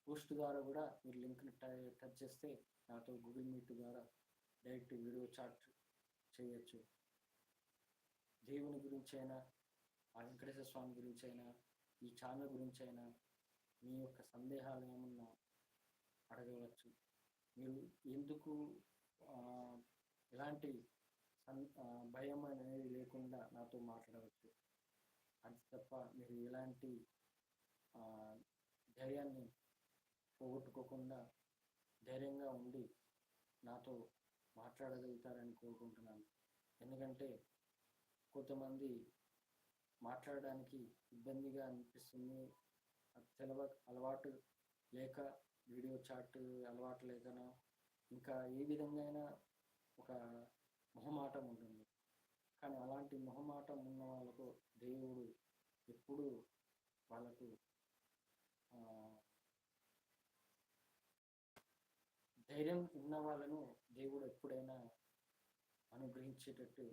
పోస్ట్ ద్వారా కూడా మీరు లింక్ని టచ్ చేస్తే నాతో గూగుల్ మీట్ ద్వారా డైరెక్ట్ వీడియో చాట్ చేయొచ్చు. దేవుని గురించి అయినా, ఆ వెంకటేశ్వర స్వామి గురించి అయినా, ఈ ఛానల్ గురించి అయినా మీ యొక్క సందేహాలు ఏమన్నా అడగవచ్చు. మీరు ఎందుకు ఎలాంటి భయం అనేది లేకుండా నాతో మాట్లాడవచ్చు. అంతే తప్ప మీరు ఎలాంటి ధైర్యాన్ని పోగొట్టుకోకుండా ధైర్యంగా ఉండి నాతో మాట్లాడగలుగుతారని కోరుకుంటున్నాను. ఎందుకంటే కొంతమంది మాట్లాడడానికి ఇబ్బందిగా అనిపిస్తుంది, అలవాటు లేక, వీడియో చాట్ అలవాటు లేకనో, ఇంకా ఏ విధంగా ఒక మొహమాటం ఉంటుంది. కానీ అలాంటి మొహమాటం ఉన్న వాళ్ళకు దేవుడు ఎప్పుడూ వాళ్ళకు ధైర్యం ఉన్న వాళ్ళను దేవుడు ఎప్పుడైనా అనుగ్రహించేటట్టు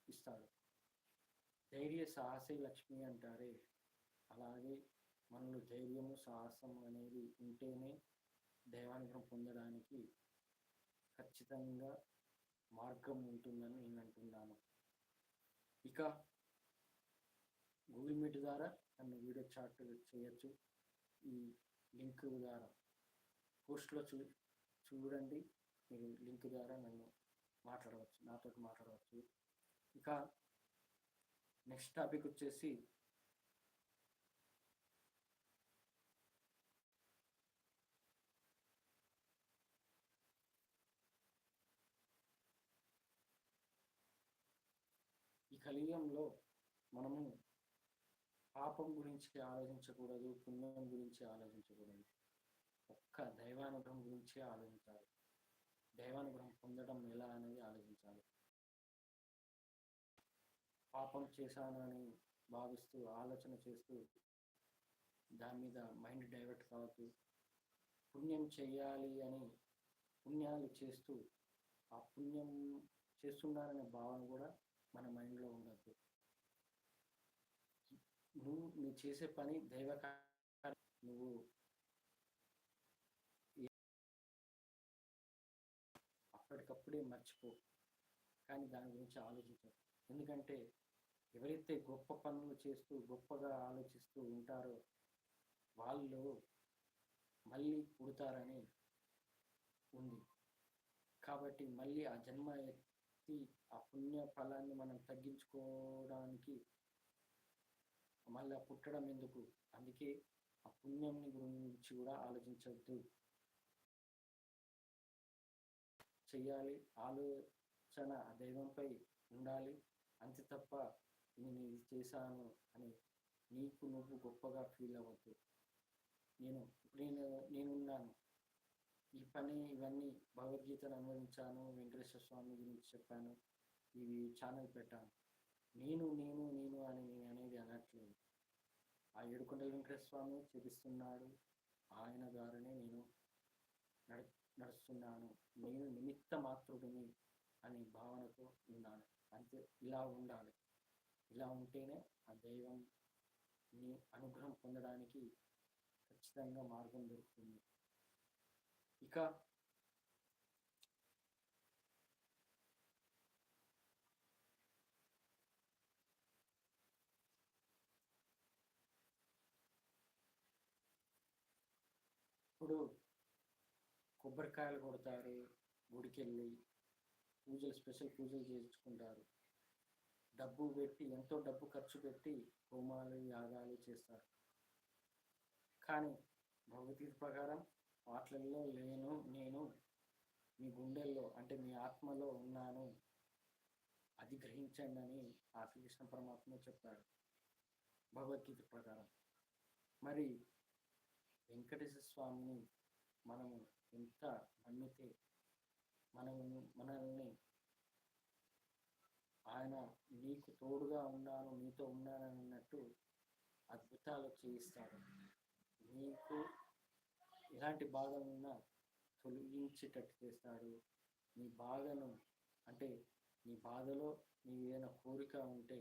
ఇస్తాడు. ధైర్య సాహసే లక్ష్మి అంటారే, అలాగే మనలో ధైర్యము సాహసం అనేది ఉంటేనే దైవానుగ్రహం పొందడానికి ఖచ్చితంగా మార్గం ఉంటుందని నేను అంటున్నాను. ఇక గూగుల్ మీట్ ద్వారా నన్ను వీడియో చాట్ చేయొచ్చు. ఈ లింక్ ద్వారా పోస్ట్లో చూడండి, మీరు లింక్ ద్వారా నాతో మాట్లాడవచ్చు. ఇక నెక్స్ట్ టాపిక్ వచ్చేసి ఈ కలియుగంలో మనము పాపం గురించి ఆలోచించకూడదు, పుణ్యం గురించి ఆలోచించకూడదు. ఒక్క దైవానుగ్రహం గురించే ఆలోచించాలి. దైవానుగ్రహం పొందడం ఎలా అనేది ఆలోచించాలి. పాపం చేశానని భావిస్తూ ఆలోచన చేస్తూ దాని మీద మైండ్ డైవర్ట్ కావద్దు. పుణ్యం చేయాలి అని పుణ్యాలు చేస్తూ ఆ పుణ్యం చేస్తున్నారనే భావన కూడా మన మైండ్లో ఉండద్దు. నువ్వు చేసే పని దైవ నువ్వు అప్పటికప్పుడే మర్చిపో, కానీ దాని గురించి ఆలోచించవు. ఎందుకంటే ఎవరైతే గొప్ప పనులు చేస్తూ గొప్పగా ఆలోచిస్తూ ఉంటారో వాళ్ళు మళ్ళీ పుడతారని ఉంది. కాబట్టి మళ్ళీ ఆ జన్మ ఎత్తి ఆ పుణ్య ఫలాన్ని మనం తగ్గించుకోవడానికి మళ్ళీ పుట్టడం ఎందుకు? అందుకే ఆ పుణ్యం గురించి కూడా ఆలోచించవద్దు. చెయ్యాలి, ఆలోచన ఆ దైవంపై ఉండాలి. అంతే తప్ప నేను ఇది చేశాను అని నీకు నువ్వు గొప్పగా ఫీల్ అవ్వద్దు. నేను నేనున్నాను, ఈ పని ఇవన్నీ భగవద్గీతను అనువదించాను, వెంకటేశ్వర స్వామి గురించి చెప్పాను, ఇవి ఛానల్ పెట్టాను. నేను నేను నేను అని నేను అనేది అనట్లేదు. ఆ ఏడుకొండల వెంకటేశ్వర స్వామి చూపిస్తున్నాడు, ఆయన ద్వారానే నేను నడుస్తున్నాను. నేను నిమిత్త మాత్రుడిని అనే భావనతో ఉన్నాను. అంతే, ఇలా ఉండాలి. ఇలా ఉంటేనే ఆ దైవం నీ అనుగ్రహం పొందడానికి ఖచ్చితంగా మార్గం దొరుకుతుంది. ఇక ఇప్పుడు కొబ్బరికాయలు కొడతారు, గుడికి వెళ్ళి పూజలు, స్పెషల్ పూజలు చేయించుకుంటారు. డబ్బు పెట్టి, ఎంతో డబ్బు ఖర్చు పెట్టి హోమాలు యాగాలు చేస్తారు. కానీ భగవద్గీత ప్రకారం వాటిల్లో నేను మీ గుండెల్లో అంటే మీ ఆత్మలో ఉన్నాను, అది గ్రహించండి అని ఆ శ్రీకృష్ణ పరమాత్మ చెప్పాడు భగవద్గీత ప్రకారం. మరి వెంకటేశ్వర స్వామిని మనము ఎంత నమ్మితే మనల్ని ఆయన నీకు తోడుగా ఉన్నాను, నీతో ఉన్నానని అన్నట్టు అద్భుతాలు చేయిస్తాడు. నీకు ఎలాంటి బాధ ఉన్నా తొలగించేటట్టు చేస్తాడు. నీ బాధను అంటే నీ బాధలో నీ ఏదైనా కోరిక ఉంటే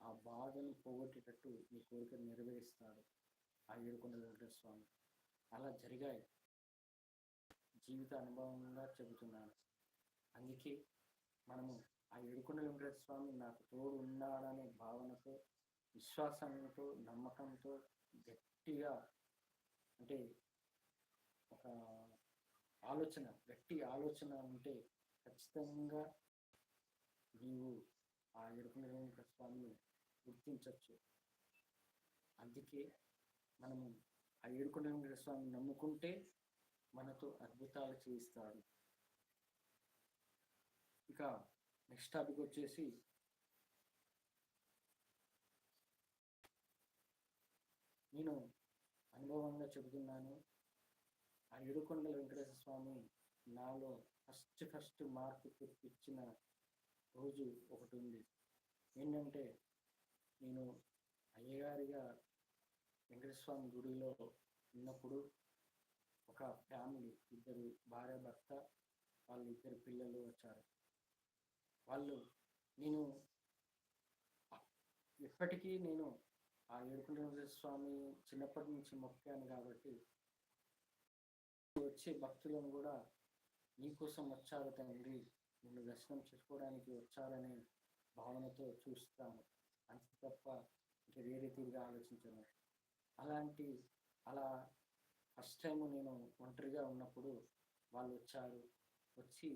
ఆ బాధను పోగొట్టేటట్టు నీ కోరిక నెరవేరుస్తాడు ఆ ఏడుకొండల వెంకటేశ్వర స్వామి. అలా జరిగాయి, జీవిత అనుభవంగా చెబుతున్నాను. అందుకే మనము ఆ ఏడుకొండల వెంకటేశ్వర స్వామి నాకు తోడు ఉన్నాడనే భావనతో, విశ్వాసంతో, నమ్మకంతో గట్టిగా అంటే ఒక గట్టి ఆలోచన ఉంటే ఖచ్చితంగా నీవు ఆ ఏడుకొండల వెంకటేశ్వర స్వామిని గుర్తించవచ్చు. అందుకే మనము ఆ ఏడుకొండల వెంకటేశ్వర స్వామిని నమ్ముకుంటే మనతో అద్భుతాలు చేయిస్తాడు. ఇక నెక్స్ట్ టాపిక్ వచ్చేసి నేను అనుభవంగా చెబుతున్నాను. ఆ ఏడుకొండల వెంకటేశ్వర స్వామి నాలో ఫస్ట్ మార్పు తెప్పించిన రోజు ఒకటి ఉంది. ఏంటంటే నేను అయ్యగారిగా వెంకటేశ్వర స్వామి గుడిలో ఉన్నప్పుడు ఒక ఫ్యామిలీ, ఇద్దరు భార్య భర్త, వాళ్ళు ఇద్దరు పిల్లలు వచ్చారు. నేను ఇప్పటికీ నేను ఆ ఏడుకొండల స్వామి చిన్నప్పటి నుంచి మొక్కాను కాబట్టి వచ్చే భక్తులను కూడా నీకోసం వచ్చారు తండ్రి, నిన్ను దర్శనం చేసుకోవడానికి వచ్చారనే భావనతో చూస్తాను. అంతే తప్ప ఇంకా వేరే తీరుగా ఆలోచించను. అలా ఫస్ట్ టైం నేను ఒంటరిగా ఉన్నప్పుడు వాళ్ళు వచ్చి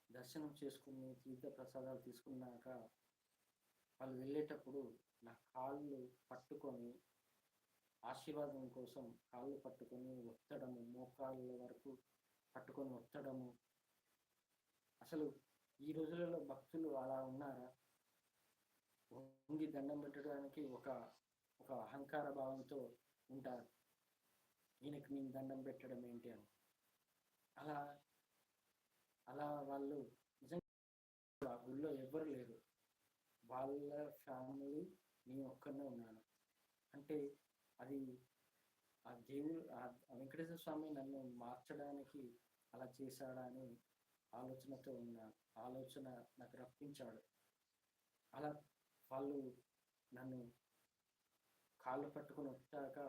దర్శనం చేసుకుని తీర్థ ప్రసాదాలు తీసుకున్నాక వాళ్ళు వెళ్ళేటప్పుడు నా కాళ్ళు పట్టుకొని ఆశీర్వాదం కోసం కాళ్ళు పట్టుకొని ఒత్తడము, మోకాళ్ళ వరకు పట్టుకొని ఒత్తడము. అసలు ఈ రోజులలో భక్తులు అలా ఉన్నారా? వంగి దండం పెట్టడానికి ఒక ఒక అహంకార భావంతో ఉంటారు. ఈయనకి నేను దండం పెట్టడం ఏంటి అని. అలా అలా వాళ్ళు నిజంగా ఆ గుళ్ళో ఎవ్వరు లేరు. వాళ్ళ ఫ్యామిలీ నేను ఒక్కనే ఉన్నాను. అంటే అది ఆ దేవుడు ఆ వెంకటేశ్వర స్వామి నన్ను మార్చడానికి అలా చేశాడా అని ఆలోచనతో ఉన్న ఆలోచన నాకు రప్పించాడు. అలా వాళ్ళు నన్ను కాళ్ళు పట్టుకొని వచ్చాక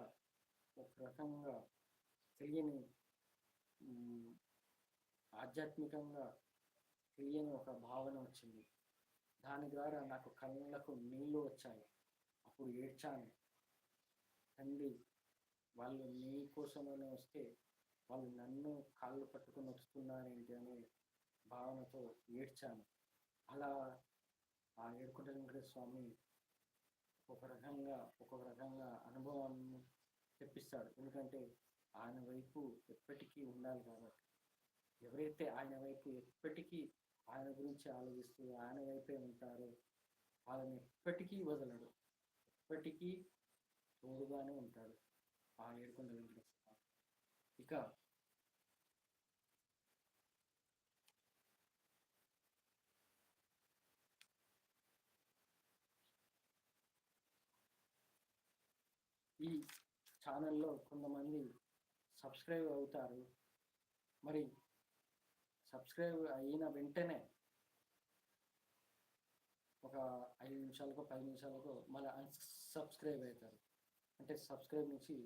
ఒక రకంగా తెలియని మ్, ఆధ్యాత్మికంగా తెలియని ఒక భావన వచ్చింది. దాని ద్వారా నాకు కళ్ళకు నీళ్లు వచ్చాయి. అప్పుడు ఏడ్చాను. తండ్రి, వాళ్ళు నీ కోసమని వస్తే వాళ్ళు నన్ను కాళ్ళు పట్టుకొని వస్తున్నారేంటి అనే భావనతో ఏడ్చాను. అలా ఆ ఏడుకొండ వెంకటేశ్వర స్వామి ఒక రకంగా అనుభవాన్ని తెప్పిస్తాడు. ఎందుకంటే ఆయన వైపు ఎప్పటికీ ఉండాలి కాబట్టి. ఎవరైతే ఆయన వైపు ఎప్పటికీ ఆయన గురించి ఆలోచిస్తూ ఆయన వైపే ఉంటారో వాళ్ళని ఎప్పటికీ వదలడు. ఎప్పటికీ తోడుగానే ఉంటాడు ఆ ఏడుకొండ వెంకటేశ్వర స్వామి. ఇక ఈ ఛానల్లో కొంతమంది సబ్స్క్రైబ్ అవుతారు. మరి సబ్స్క్రైబ్ అయిన వెంటనే ఒక 5 నిమిషాలకో 10 నిమిషాలకో మళ్ళీ అన్సబ్స్క్రైబ్ అవుతారు. అంటే సబ్స్క్రైబ్ నుంచి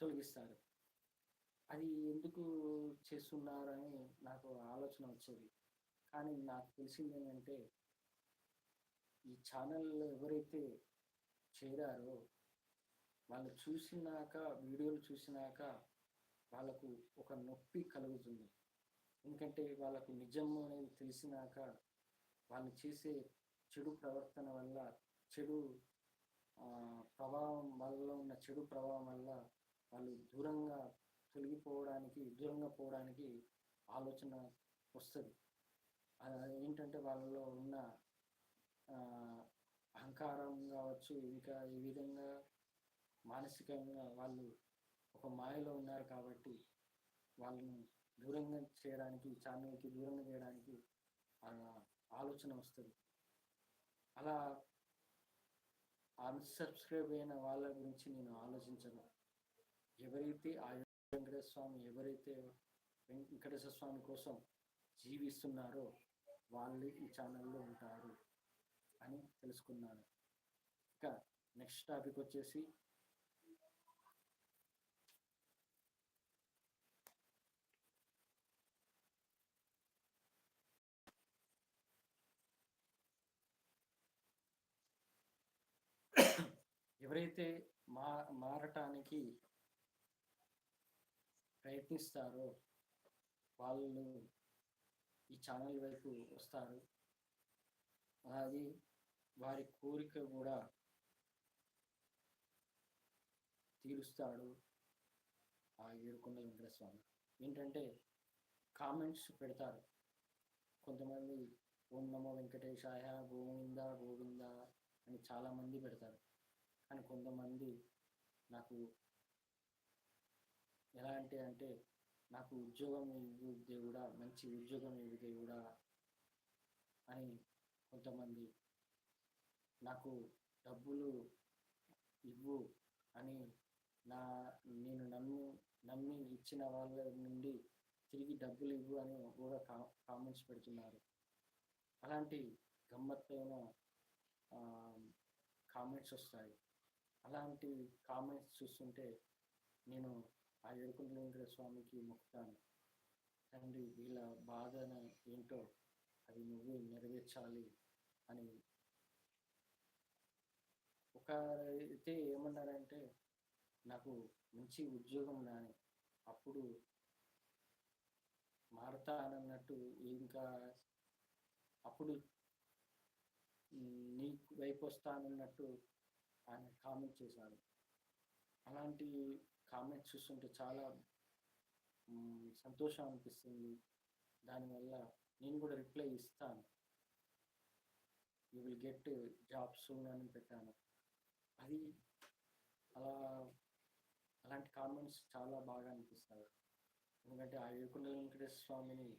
తొలగిస్తారు. అది ఎందుకు చేస్తున్నారని నాకు ఆలోచన వచ్చేది. కానీ నాకు తెలిసింది ఏంటంటే ఈ ఛానల్లో ఎవరైతే చేరారో వాళ్ళు చూసినాక, వీడియోలు చూసినాక వాళ్ళకు ఒక నొప్పి కలుగుతుంది. ఎందుకంటే వాళ్ళకు నిజం అనేది తెలిసినాక వాళ్ళు చేసే చెడు ప్రవర్తన వల్ల, చెడు ప్రభావం, వాళ్ళలో ఉన్న చెడు ప్రభావం వల్ల వాళ్ళు దూరంగా పోవడానికి ఆలోచన వస్తుంది. ఏంటంటే వాళ్ళలో ఉన్న ఆ, అహంకారం కావచ్చు, ఇంకా ఈ విధంగా మానసికంగా వాళ్ళు ఒక మాయలో ఉన్నారు కాబట్టి వాళ్ళని దూరంగా చేయడానికి, ఛానల్కి దూరంగా చేయడానికి ఆ ఆలోచన వస్తుంది. అలా అన్సబ్స్క్రైబ్ అయిన వాళ్ళ గురించి నేను ఆలోచించను. ఎవరైతే ఆ వెంకటేశ్వర స్వామి కోసం జీవిస్తున్నారో వాళ్ళు ఈ ఛానల్లో ఉంటారు అని తెలుసుకున్నాను. ఇంకా నెక్స్ట్ టాపిక్ వచ్చేసి ఎవరైతే మారటానికి ప్రయత్నిస్తారో వాళ్ళు ఈ ఛానల్ వైపు వస్తారు. అది వారి కోరిక కూడా తీరుస్తాడు ఆ ఏడుకొండ వెంకటేశ్వర స్వామి. ఏంటంటే కామెంట్స్ పెడతారు కొంతమంది, ఓం నమో వెంకటేశాయ, గోవింద గోవింద అని చాలామంది పెడతారు. కానీ కొంతమంది నాకు ఎలాంటి అంటే నాకు ఉద్యోగం ఇవ్వు దేవుడా, మంచి ఉద్యోగం ఇవ్వు దేవుడా అని, కొంతమంది నాకు డబ్బులు ఇవ్వు అని, నేను నమ్మి ఇచ్చిన వాళ్ళ నుండి తిరిగి డబ్బులు ఇవ్వు అని కూడా కామెంట్స్ పెడుతున్నారు. అలాంటి గమ్మత్తైన కామెంట్స్ వస్తాయి. అలాంటి కామెంట్స్ చూస్తుంటే నేను ఆ ఏడుకొండ వెంకటేశ్వర స్వామికి మొక్కుతాను. తండ్రి, వీళ్ళ బాధన ఏంటో అది నువ్వే నెరవేర్చాలి అని. అయితే ఏమన్నారంటే నాకు మంచి ఉద్యోగం రాని, అప్పుడు మారతానన్నట్టు, ఇంకా అప్పుడు నీ వైపు వస్తానన్నట్టు ఆయన కామెంట్ చేశారు. అలాంటి కామెంట్స్ చూస్తుంటే చాలా సంతోషం అనిపిస్తుంది. దానివల్ల నేను కూడా రిప్లై ఇస్తాను. You will get job soon అని పెట్టాను. అది అలా అలాంటి కామెంట్స్ చాలా బాగా అనిపిస్తాయి. ఎందుకంటే ఆ ఏడుకొండల వెంకటేశ్వర స్వామిని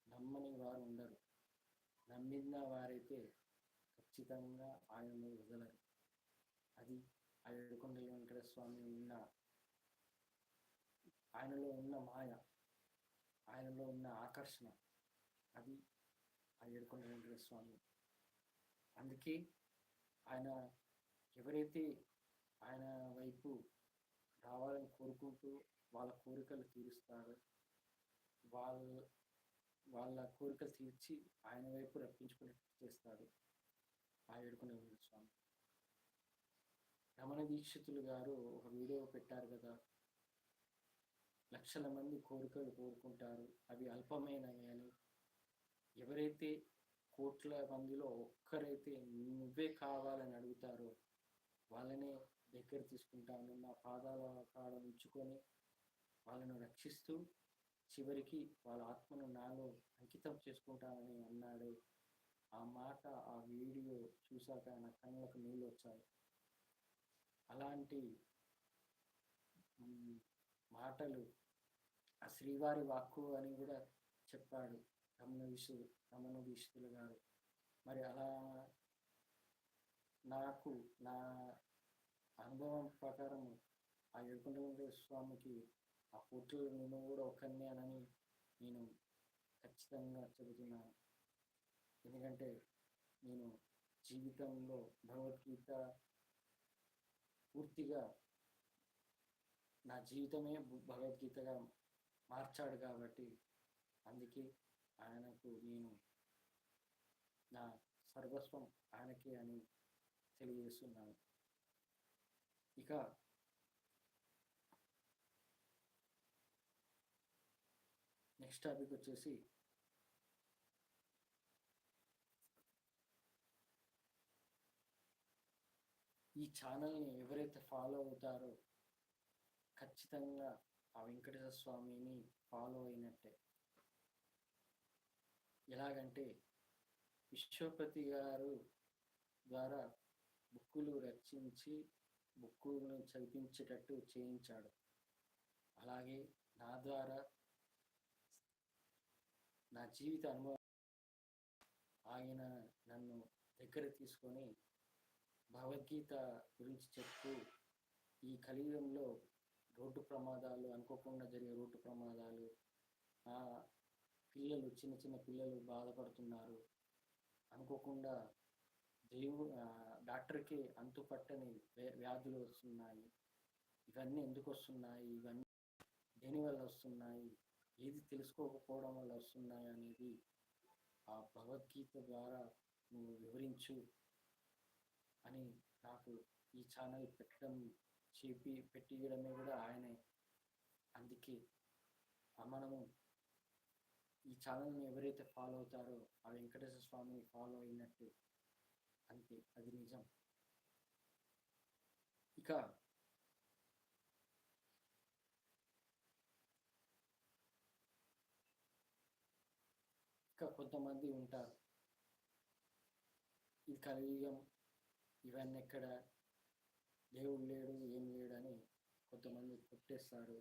నమ్మని వారు ఉండరు. నమ్మిన వారైతే ఖచ్చితంగా ఆయనను వదలరు. అది ఆ ఏడుకొండల వెంకటేశ్వర స్వామి ఆయనలో ఉన్న మాయ, ఆయనలో ఉన్న ఆకర్షణ, అది ఆ ఏడుకొండల వెంకటేశ్వర స్వామి. అందుకే ఆయన ఎవరైతే ఆయన వైపు రావాలని కోరుకుంటూ వాళ్ళ కోరికలు తీరుస్తారో, వాళ్ళ వాళ్ళ కోరికలు తీర్చి ఆయన వైపు రప్పించుకునేట్టు చేస్తాడు ఆ ఏడుకొండల వెంకటేశ్వర స్వామి. రమణ దీక్షితులు గారు ఒక వీడియో పెట్టారు కదా, లక్షల మంది కోరికలు కోరుకుంటారు, అవి అల్పమైనవి అని. ఎవరైతే కోట్ల మందిలో ఒక్కరైతే నువ్వే కావాలని అడుగుతారో వాళ్ళనే దగ్గర తీసుకుంటాను, నా పాదాల కాడ ఉంచుకొని వాళ్ళను రక్షిస్తూ చివరికి వాళ్ళ ఆత్మను నాలో అంకితం చేసుకుంటానని అన్నాడు. ఆ మాట, ఆ వీడియో చూశాక నా కళ్ళకు నీళ్ళు వచ్చాయి. అలాంటి మాటలు ఆ శ్రీవారి వాక్కు అని కూడా చెప్పాడు రమణ దీక్షితులు గారు. మరి అలా నాకు నా అనుభవం ప్రకారం ఆ ఏడుకొండల వెంకటేశ్వర స్వామికి ఆ ఫోటోలు నేను కూడా ఒకరినేనని నేను ఖచ్చితంగా చెబుతున్నాను. ఎందుకంటే నేను జీవితంలో భగవద్గీత పూర్తిగా నా జీవితమే భగవద్గీతగా మార్చాడు కాబట్టి అందుకే ఆయనకు నేను నా సర్వస్వం ఆయనకే అని తెలియజేస్తున్నాను. ఇక నెక్స్ట్ టాపిక్ వచ్చేసి ఈ ఛానల్ని ఎవరైతే ఫాలో అవుతారో ఖచ్చితంగా ఆ వెంకటేశ్వర స్వామిని ఫాలో అయినట్టే. ఎలాగంటే విశ్వపతి గారు ద్వారా బుక్కులు రచించి బుక్కులను చదివించేటట్టు చేయించాడు. అలాగే నా ద్వారా నా జీవిత అనుభవం ఆయన నన్ను దగ్గర తీసుకొని భగవద్గీత గురించి చెప్తూ ఈ కలియుగంలో రోడ్డు ప్రమాదాలు, అనుకోకుండా జరిగే రోడ్డు ప్రమాదాలు, పిల్లలు చిన్న చిన్న పిల్లలు బాధపడుతున్నారు, అనుకోకుండా డాక్టర్కి అంతుపట్టని వ్యాధులు వస్తున్నాయి, ఇవన్నీ ఎందుకు వస్తున్నాయి, ఇవన్నీ దేనివల్ల వస్తున్నాయి, ఏది తెలుసుకోకపోవడం వల్ల వస్తున్నాయి అనేది ఆ భగవద్గీత ద్వారా నువ్వు వివరించు అని నాకు ఈ ఛానల్ పెట్టియడమే కూడా ఆయనే. అందుకే మనము ఈ ఛానల్ని ఎవరైతే ఫాలో అవుతారో ఆ వెంకటేశ్వర స్వామిని ఫాలో అయినట్టు, అంతే, అది నిజం. ఇక కొంతమంది ఉంటారు, ఈ కలియుగం, ఇవన్నీ ఎక్కడ, దేవుడు లేడు ఏం లేడు అని కొంతమంది కొట్టేస్తారు.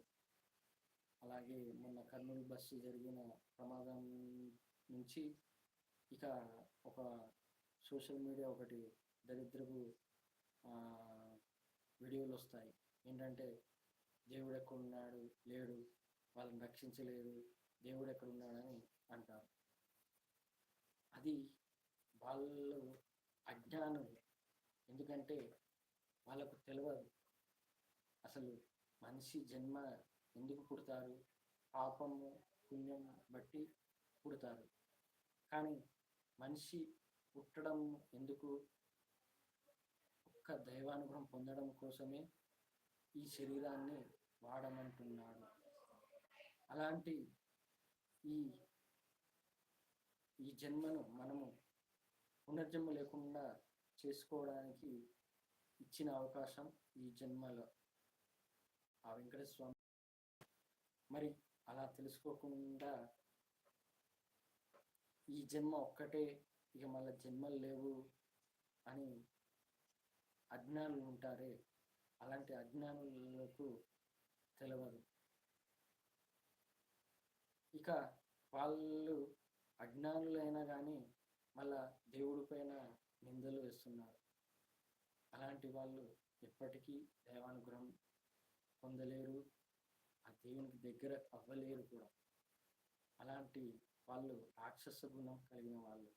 అలాగే మొన్న కర్నూలు బస్సు జరిగిన ప్రమాదం నుంచి ఇక ఒక సోషల్ మీడియా ఒకటి దరిద్రపు వీడియోలు వస్తాయి. ఏంటంటే దేవుడు ఎక్కడున్నాడు, లేడు, వాళ్ళని రక్షించలేదు, దేవుడు ఎక్కడున్నాడని అంటారు. అది వాళ్ళు అజ్ఞానం. ఎందుకంటే వాళ్ళకు తెలియదు అసలు మనిషి జన్మ ఎందుకు పుడతారు, పాపము పుణ్యం బట్టి పుడతారు. కానీ మనిషి పుట్టడం ఎందుకు, ఒక్క దైవానుగ్రహం పొందడం కోసమే ఈ శరీరాన్ని వాడమంటున్నాడు. అలాంటి ఈ జన్మను మనము పునర్జన్మ లేకుండా చేసుకోవడానికి ఇచ్చిన అవకాశం ఈ జన్మలో ఆ వెంకటేశ్వర స్వామి. మరి అలా తెలుసుకోకుండా ఈ జన్మ ఒక్కటే, ఇక మళ్ళీ జన్మలు లేవు అని అజ్ఞానులు ఉంటారే, అలాంటి అజ్ఞానులకు తెలియదు. ఇక వాళ్ళు అజ్ఞానులైనా కానీ మళ్ళా దేవుడి పైన నిందలు వేస్తున్నారు. అలాంటి వాళ్ళు ఎప్పటికీ దైవానుగ్రహం పొందలేరు, ఆ దేవునికి దగ్గర అవ్వలేరు కూడా. అలాంటి వాళ్ళు రాక్షస గుణం కలిగిన వాళ్ళు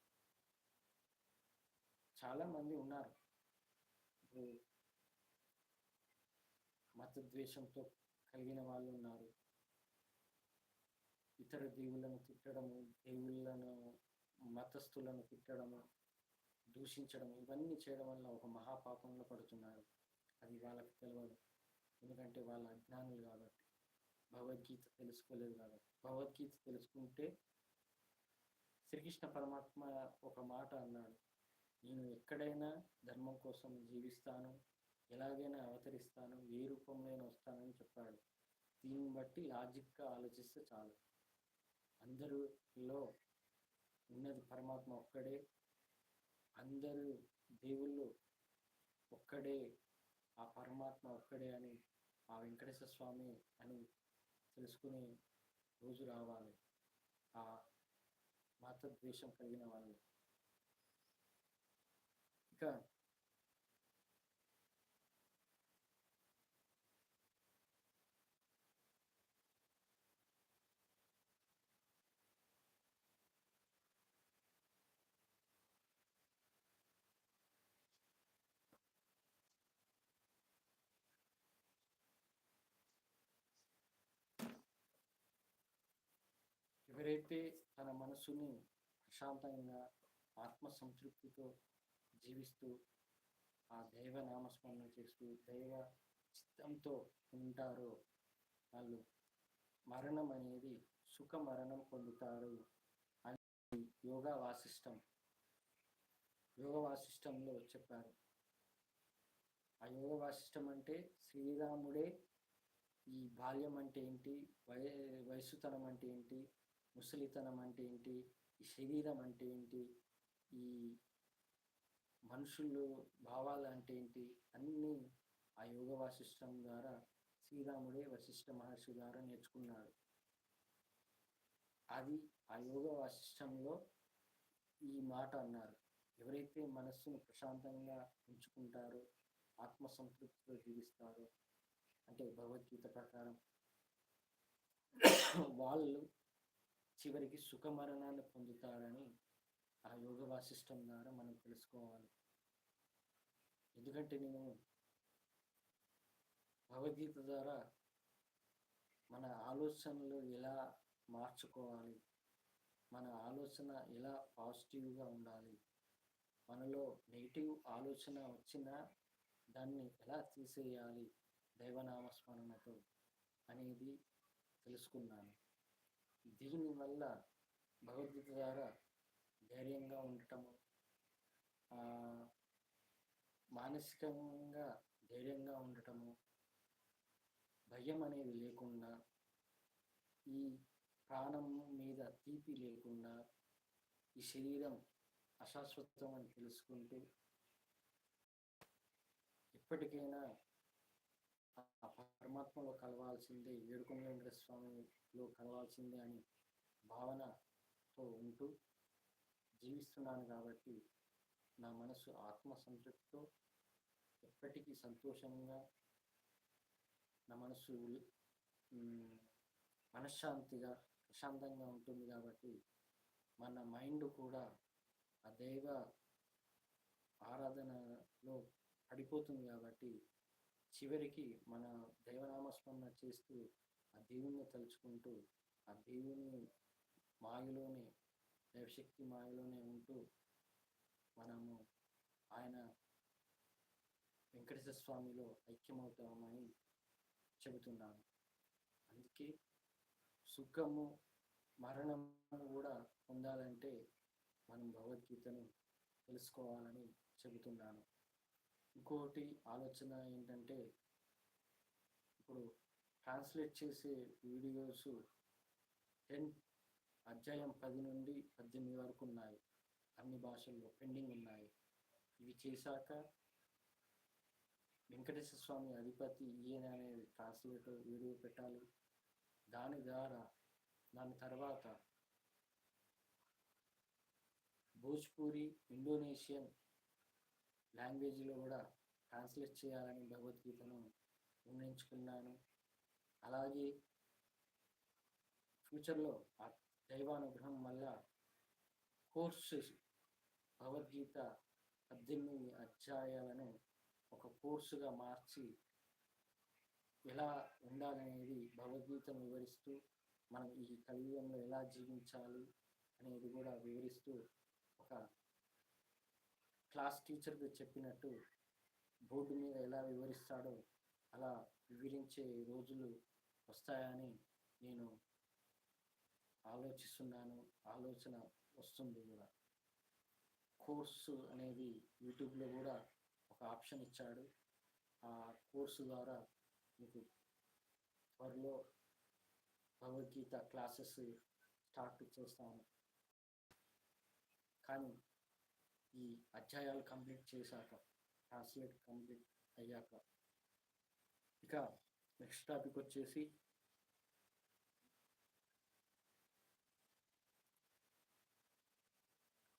చాలామంది ఉన్నారు. ఇప్పుడు మతద్వేషంతో కలిగిన వాళ్ళు ఉన్నారు. ఇతర దేవుళ్ళను తిట్టడము, దేవుళ్ళను మతస్థులను తిట్టడము, దూషించడం, ఇవన్నీ చేయడం వల్ల ఒక మహాపాపంలో పడుతున్నారు. అది వాళ్ళకి తెలియదు. ఎందుకంటే వాళ్ళ అజ్ఞానులు కాబట్టి, భగవద్గీత తెలుసుకోలేదు కాబట్టి. భగవద్గీత తెలుసుకుంటే శ్రీకృష్ణ పరమాత్మ ఒక మాట అన్నాడు, నేను ఎక్కడైనా ధర్మం కోసం జీవిస్తాను, ఎలాగైనా అవతరిస్తాను, ఏ రూపంలో వస్తానని చెప్పాడు. దీన్ని బట్టి లాజిక్గా ఆలోచిస్తే చాలు. అందరిలో ఉన్నది పరమాత్మ ఒక్కడే, అందరూ దేవుళ్ళు ఒక్కడే, ఆ పరమాత్మ ఒక్కడే అని, ఆ వెంకటేశ్వర స్వామి అని తెలుసుకునే రోజు రావాలి ఆ మతద్వేషం కలిగిన వాళ్ళు. ఇక ఎవరైతే తన మనసుని ప్రశాంతంగా ఆత్మసంతృప్తితో జీవిస్తూ ఆ దైవ నామస్మరణ చేస్తూ దైవ చిత్తంతో ఉంటారో వాళ్ళు మరణం అనేది సుఖ మరణం పొందుతారు అని యోగా వాసిష్టంలో చెప్పారు. ఆ యోగ వాసిష్టం అంటే శ్రీరాముడే ఈ బాల్యం అంటే ఏంటి, వయసుతనం అంటే ఏంటి, ముసలితనం అంటే ఏంటి, ఈ శరీరం అంటే ఏంటి, ఈ మనుషులు భావాలు అంటే ఏంటి, అన్నీ ఆ యోగ వాసిష్టం ద్వారా శ్రీరాముడే వశిష్ఠ మహర్షి ద్వారా నేర్చుకున్నాడు. అది ఆ యోగ వాసిష్టంలో ఈ మాట అన్నారు, ఎవరైతే మనస్సును ప్రశాంతంగా ఉంచుకుంటారో, ఆత్మసంతృప్తితో జీవిస్తారో, అంటే భగవద్గీత ప్రకారం వాళ్ళు చివరికి సుఖ మరణాన్ని పొందుతారని ఆ యోగ వాసిష్టం ద్వారా మనం తెలుసుకోవాలి. ఎందుకంటే నేను భగవద్గీత ద్వారా మన ఆలోచనలు ఎలా మార్చుకోవాలి, మన ఆలోచన ఎలా పాజిటివ్గా ఉండాలి, మనలో నెగిటివ్ ఆలోచన వచ్చినా దాన్ని ఎలా తీసేయాలి దైవనామస్మరణతో అనేది తెలుసుకున్నాను. దీనివల్ల భగవద్గీత ద్వారా ధైర్యంగా ఉండటము, మానసికంగా ధైర్యంగా ఉండటము, భయం అనేది లేకుండా, ఈ ప్రాణం మీద తీపి లేకుండా, ఈ శరీరం అశాశ్వతం అని తెలుసుకుంటూ ఎప్పటికైనా ఆ పరమాత్మలో కలవాల్సిందే, ఏడుకొండల వెంకటేశ్వర స్వామిలో కలవాల్సిందే అని భావనతో ఉంటూ జీవిస్తున్నాను. కాబట్టి నా మనసు ఆత్మసంతృప్తితో ఎప్పటికీ సంతోషంగా, నా మనసు మనశ్శాంతిగా ప్రశాంతంగా ఉంటుంది. కాబట్టి మన మైండ్ కూడా ఆ దైవ ఆరాధనలో పడిపోతుంది. కాబట్టి చివరికి మన దైవనామస్మరణ చేస్తూ ఆ దేవుణ్ణి తలుచుకుంటూ ఆ దేవుని మాయలోనే, దైవశక్తి మాయలోనే ఉంటూ మనము ఆయన వెంకటేశ్వర స్వామిలో ఐక్యమవుతామని చెబుతున్నాను. అందుకే సుఖము మరణము కూడా పొందాలంటే మనం భగవద్గీతను తెలుసుకోవాలని చెబుతున్నాను. ఇంకోటి ఆలోచన ఏంటంటే, ఇప్పుడు ట్రాన్స్లేట్ చేసే వీడియోస్ 10 నుండి 18 వరకు ఉన్నాయి, అన్ని భాషల్లో పెండింగ్ ఉన్నాయి. ఇవి చేశాక వెంకటేశ్వర స్వామి అధిపతి ఈయన అనేది ట్రాన్స్లేటర్ వీడియో పెట్టాలి. దాని ద్వారా దాని తర్వాత భోజ్పూరి ఇండోనేషియన్ లాంగ్వేజ్లో కూడా ట్రాన్స్లేట్ చేయాలని భగవద్గీతను నిర్ణయించుకున్నాను. అలాగే ఫ్యూచర్లో ఆ దైవానుగ్రహం వల్ల కోర్సు భగవద్గీత 18 అధ్యాయాలను ఒక కోర్సుగా మార్చి ఎలా ఉండాలనేది భగవద్గీతను వివరిస్తూ మనం ఈ కలియుగంలో ఎలా జీవించాలి అనేది కూడా వివరిస్తూ ఒక క్లాస్ టీచర్కి చెప్పినట్టు బోర్డు మీద ఎలా వివరిస్తాడో అలా వివరించే రోజులు వస్తాయని నేను ఆలోచిస్తున్నాను. ఆలోచన వస్తుంది కూడా. కోర్సు అనేది యూట్యూబ్లో కూడా ఒక ఆప్షన్ ఇచ్చాడు. ఆ కోర్సు ద్వారా మీకు త్వరలో భగవద్గీత క్లాసెస్ స్టార్ట్ చేస్తాను. కానీ ఈ అధ్యాయాలు కంప్లీట్ చేశాక, ట్రాన్స్లేట్ కంప్లీట్ అయ్యాక, ఇక నెక్స్ట్ టాపిక్ వచ్చేసి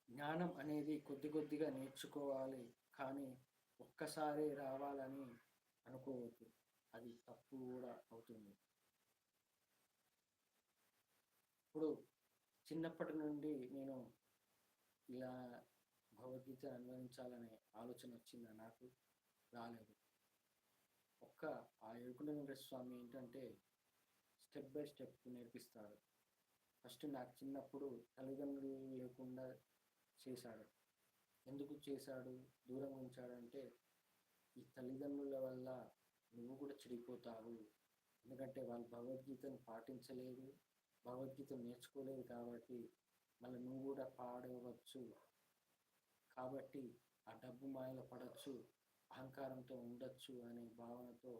జ్ఞానం అనేది కొద్ది కొద్దిగా నేర్చుకోవాలి, కానీ ఒక్కసారి రావాలని అనుకోవద్దు. అది తప్పు కూడా అవుతుంది. ఇప్పుడు చిన్నప్పటి నుండి నేను ఇలా భగవద్గీత అనుభవించాలనే ఆలోచన వచ్చిందా? నాకు రాలేదు. ఆ ఏడుకొండ వెంకటేశ్వర స్వామి ఏంటంటే స్టెప్ బై స్టెప్ నేర్పిస్తాడు. ఫస్ట్ నాకు చిన్నప్పుడు తల్లిదండ్రులు లేకుండా చేశాడు. ఎందుకు చేశాడు, దూరంగా ఉంచాడంటే, ఈ తల్లిదండ్రుల వల్ల నువ్వు కూడా చెడిపోతావు. ఎందుకంటే వాళ్ళు భగవద్గీతను పాటించలేదు, భగవద్గీత నేర్చుకోలేదు కాబట్టి మళ్ళీ నువ్వు కూడా పాడవచ్చు. కాబట్టి ఆ డబ్బు మాయలో పడవచ్చు, అహంకారంతో ఉండొచ్చు అనే భావనతో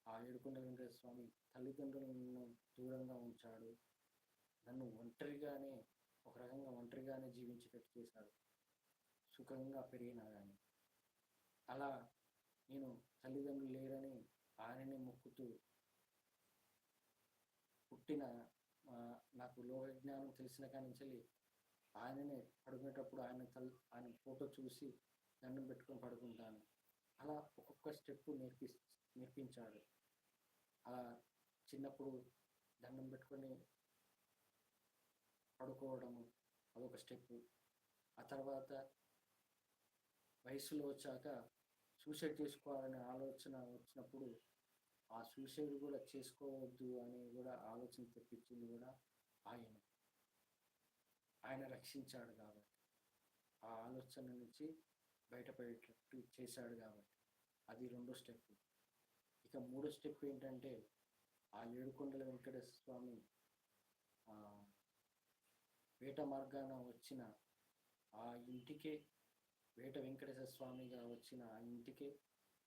ఆ ఏడుకొండ వెంకటేశ్వర స్వామి తల్లిదండ్రులను దూరంగా ఉంచాడు. నన్ను ఒంటరిగానే, ఒక రకంగా ఒంటరిగానే జీవించేటట్టు చేశాడు, సుఖంగా పెరిగినా కానీ. అలా నేను తల్లిదండ్రులు లేరని ఆయననే మొక్కుతూ పుట్టిన నాకు లోకజ్ఞానం తెలిసిన కాడి నుంచి ఆయననే పడుకునేటప్పుడు ఆయన ఫోటో చూసి దండం పెట్టుకొని పడుకుంటాను. అలా ఒక్కొక్క స్టెప్ నేర్పించాడు. అలా చిన్నప్పుడు దండం పెట్టుకొని పడుకోవడము అదొక స్టెప్. ఆ తర్వాత వయసులో వచ్చాక సూసైడ్ చేసుకోవాలనే ఆలోచన వచ్చినప్పుడు ఆ సూసైడ్ కూడా చేసుకోవద్దు అని కూడా ఆలోచన తెప్పించింది కూడా ఆయన రక్షించాడు కాబట్టి, ఆ ఆలోచన నుంచి బయటపడేటట్టు చేశాడు కాబట్టి అది 2వ స్టెప్. ఇక 3వ స్టెప్ ఏంటంటే ఆ ఏడుకొండల వెంకటేశ్వర స్వామి వేట మార్గాన వచ్చిన ఆ ఇంటికే, వేట వెంకటేశ్వర స్వామిగా వచ్చిన ఆ ఇంటికే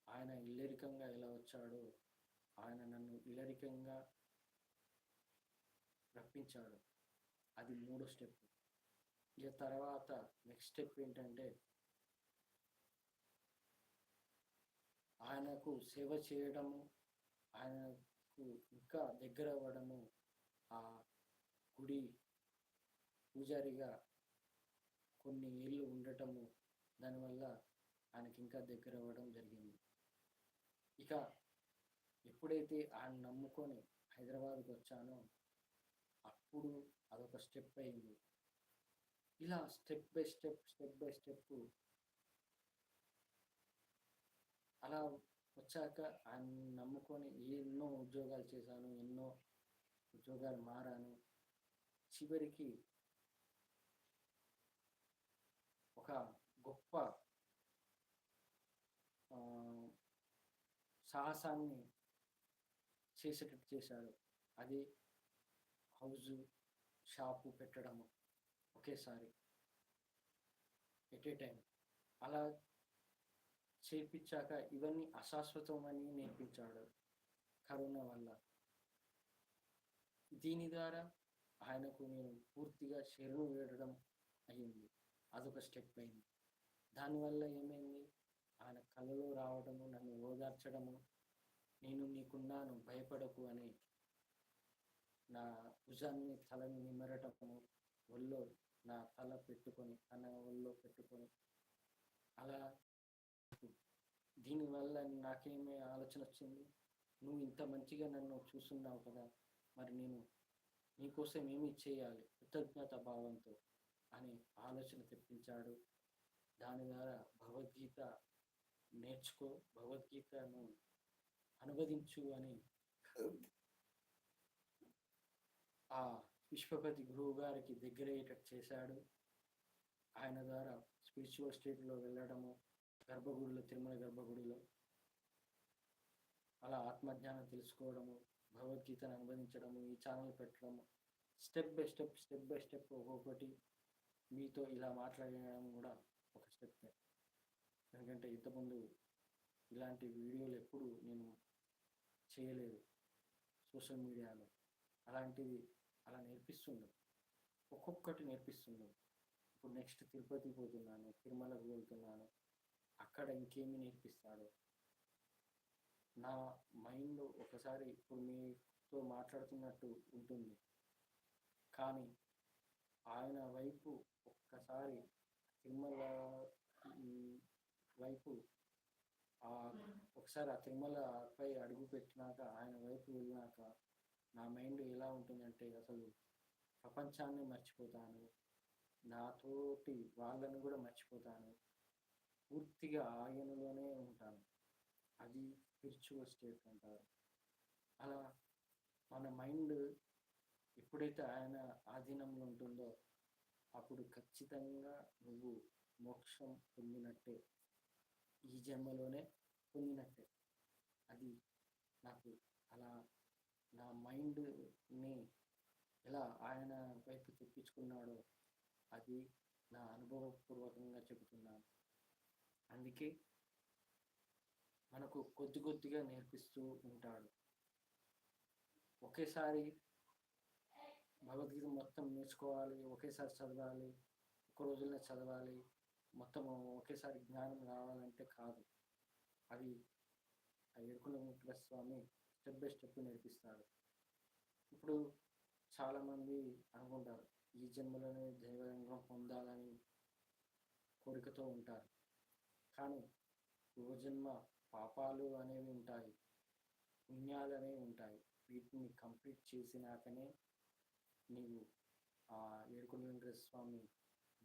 ఆయన ఇల్లరికంగా ఎలా వచ్చాడో ఆయన నన్ను ఇల్లరికంగా రప్పించాడు. అది 3వ స్టెప్. ఇక తర్వాత నెక్స్ట్ స్టెప్ ఏంటంటే ఆయనకు సేవ చేయడము, ఆయనకు ఇంకా దగ్గర అవ్వడము, ఆ గుడి పూజారిగా కొన్ని ఏళ్ళు ఉండటము, దానివల్ల ఆయనకి ఇంకా దగ్గర అవ్వడం జరిగింది. ఇక ఎప్పుడైతే ఆయన నమ్ముకొని హైదరాబాద్కి వచ్చానో అప్పుడు అదొక స్టెప్ అయింది. ఇలా స్టెప్ బై స్టెప్ అలా వచ్చాక ఆయన నమ్ముకొని ఎన్నో ఉద్యోగాలు చేశాను, ఎన్నో ఉద్యోగాలు మారాను. చివరికి ఒక గొప్ప సాహసాన్ని చేసేటట్టు చేశాడు. అది హౌజు, షాపు పెట్టడము ఒకేసారి, ఎట్ ఏ టైం. అలా చేపించాక ఇవన్నీ అశాశ్వతమని నేర్పించాడు కరోనా వల్ల. దీని ద్వారా ఆయనకు నేను పూర్తిగా శరణు వేడడం అయ్యింది. అదొక స్టెప్ అయింది. దానివల్ల ఏమైంది, ఆయన కలలో రావడము, నన్ను ఓదార్చడము, నేను నీకున్నాను భయపడకు అని నా భుజాన్ని తలని నిమరటము, ఒళ్ళో నా తల పెట్టుకొని తన ఒళ్ళో పెట్టుకొని అలా దీనివల్ల నాకేమీ ఆలోచన వచ్చింది, నువ్వు ఇంత మంచిగా నన్ను చూస్తున్నావు కదా, మరి నేను నీకోసం ఏమి చేయాలి కృతజ్ఞత భావంతో అని ఆలోచన తెప్పించాడు. దాని ద్వారా భగవద్గీత నేర్చుకో, భగవద్గీతను అనువదించు అని ఆ విశ్వపతి గురువు గారికి దగ్గరయ్యేటట్టు చేశాడు. ఆయన ద్వారా స్పిరిచువల్ స్టేట్లో వెళ్ళడము, గర్భగుడిలో, తిరుమల గర్భగుడిలో అలా ఆత్మజ్ఞానం తెలుసుకోవడము, భగవద్గీతను అనువదించడము, ఈ ఛానల్ పెట్టడము, స్టెప్ బై స్టెప్ ఒక్కొక్కటి మీతో ఇలా మాట్లాడడం కూడా ఒక స్టెప్. ఎందుకంటే ఇంతకుముందు ఇలాంటి వీడియోలు ఎప్పుడు నేను చేయలేదు సోషల్ మీడియాలో. అలాంటివి అలా నేర్పిస్తుండు, ఒక్కొక్కటి నేర్పిస్తుండు. ఇప్పుడు నెక్స్ట్ తిరుపతి పోతున్నాను, తిరుమలకు వెళ్తున్నాను, అక్కడ ఇంకేమి నేర్పిస్తాడో నా మైండ్ ఒకసారి ఇప్పుడు మీతో మాట్లాడుతున్నట్టు ఉంటుంది, కానీ ఆయన వైపు ఒక్కసారి తిరుమల వైపు ఒకసారి ఆ తిరుమలపై అడుగు పెట్టినాక, ఆయన వైపు వెళ్ళినాక నా మైండ్ ఎలా ఉంటుందంటే అసలు ప్రపంచాన్ని మర్చిపోతాను, నాతోటి వాళ్ళని కూడా మర్చిపోతాను, పూర్తిగా ఆయనలోనే ఉంటాను. అది స్పిరిచువల్ స్టేట్ అంటారు. అలా మన మైండ్ ఎప్పుడైతే ఆయన ఆధీనంలో ఉంటుందో అప్పుడు ఖచ్చితంగా నువ్వు మోక్షం పొందినట్టే, ఈ జన్మలోనే పొందినట్టే. అది నాకు అలా నా మైండ్ని ఎలా ఆయన వైపు తెప్పించుకున్నాడో అది నా అనుభవపూర్వకంగా చెబుతున్నాను. అందుకే మనకు కొద్ది కొద్దిగా నేర్పిస్తూ ఉంటాడు. ఒకేసారి భగవద్గీత మొత్తం నేర్చుకోవాలి, ఒకేసారి చదవాలి, ఒక రోజుల్లో చదవాలి, మొత్తం ఒకేసారి జ్ఞానం రావాలంటే కాదు. అది ఆ ఏడుకొండ వెంకటేశ్వర స్వామి స్టెప్ బై స్టెప్ నేర్పిస్తాడు. ఇప్పుడు చాలామంది అనుకుంటారు ఈ జన్మలోనే దైవరంగం పొందాలని కోరికతో ఉంటారు, కానీ పూర్వజన్మ పాపాలు అనేవి ఉంటాయి, పుణ్యాలు అనేవి ఉంటాయి. వీటిని కంప్లీట్ చేసినాకనే నీవు ఆ ఏడుకొండ వెంకటేశ్వర స్వామి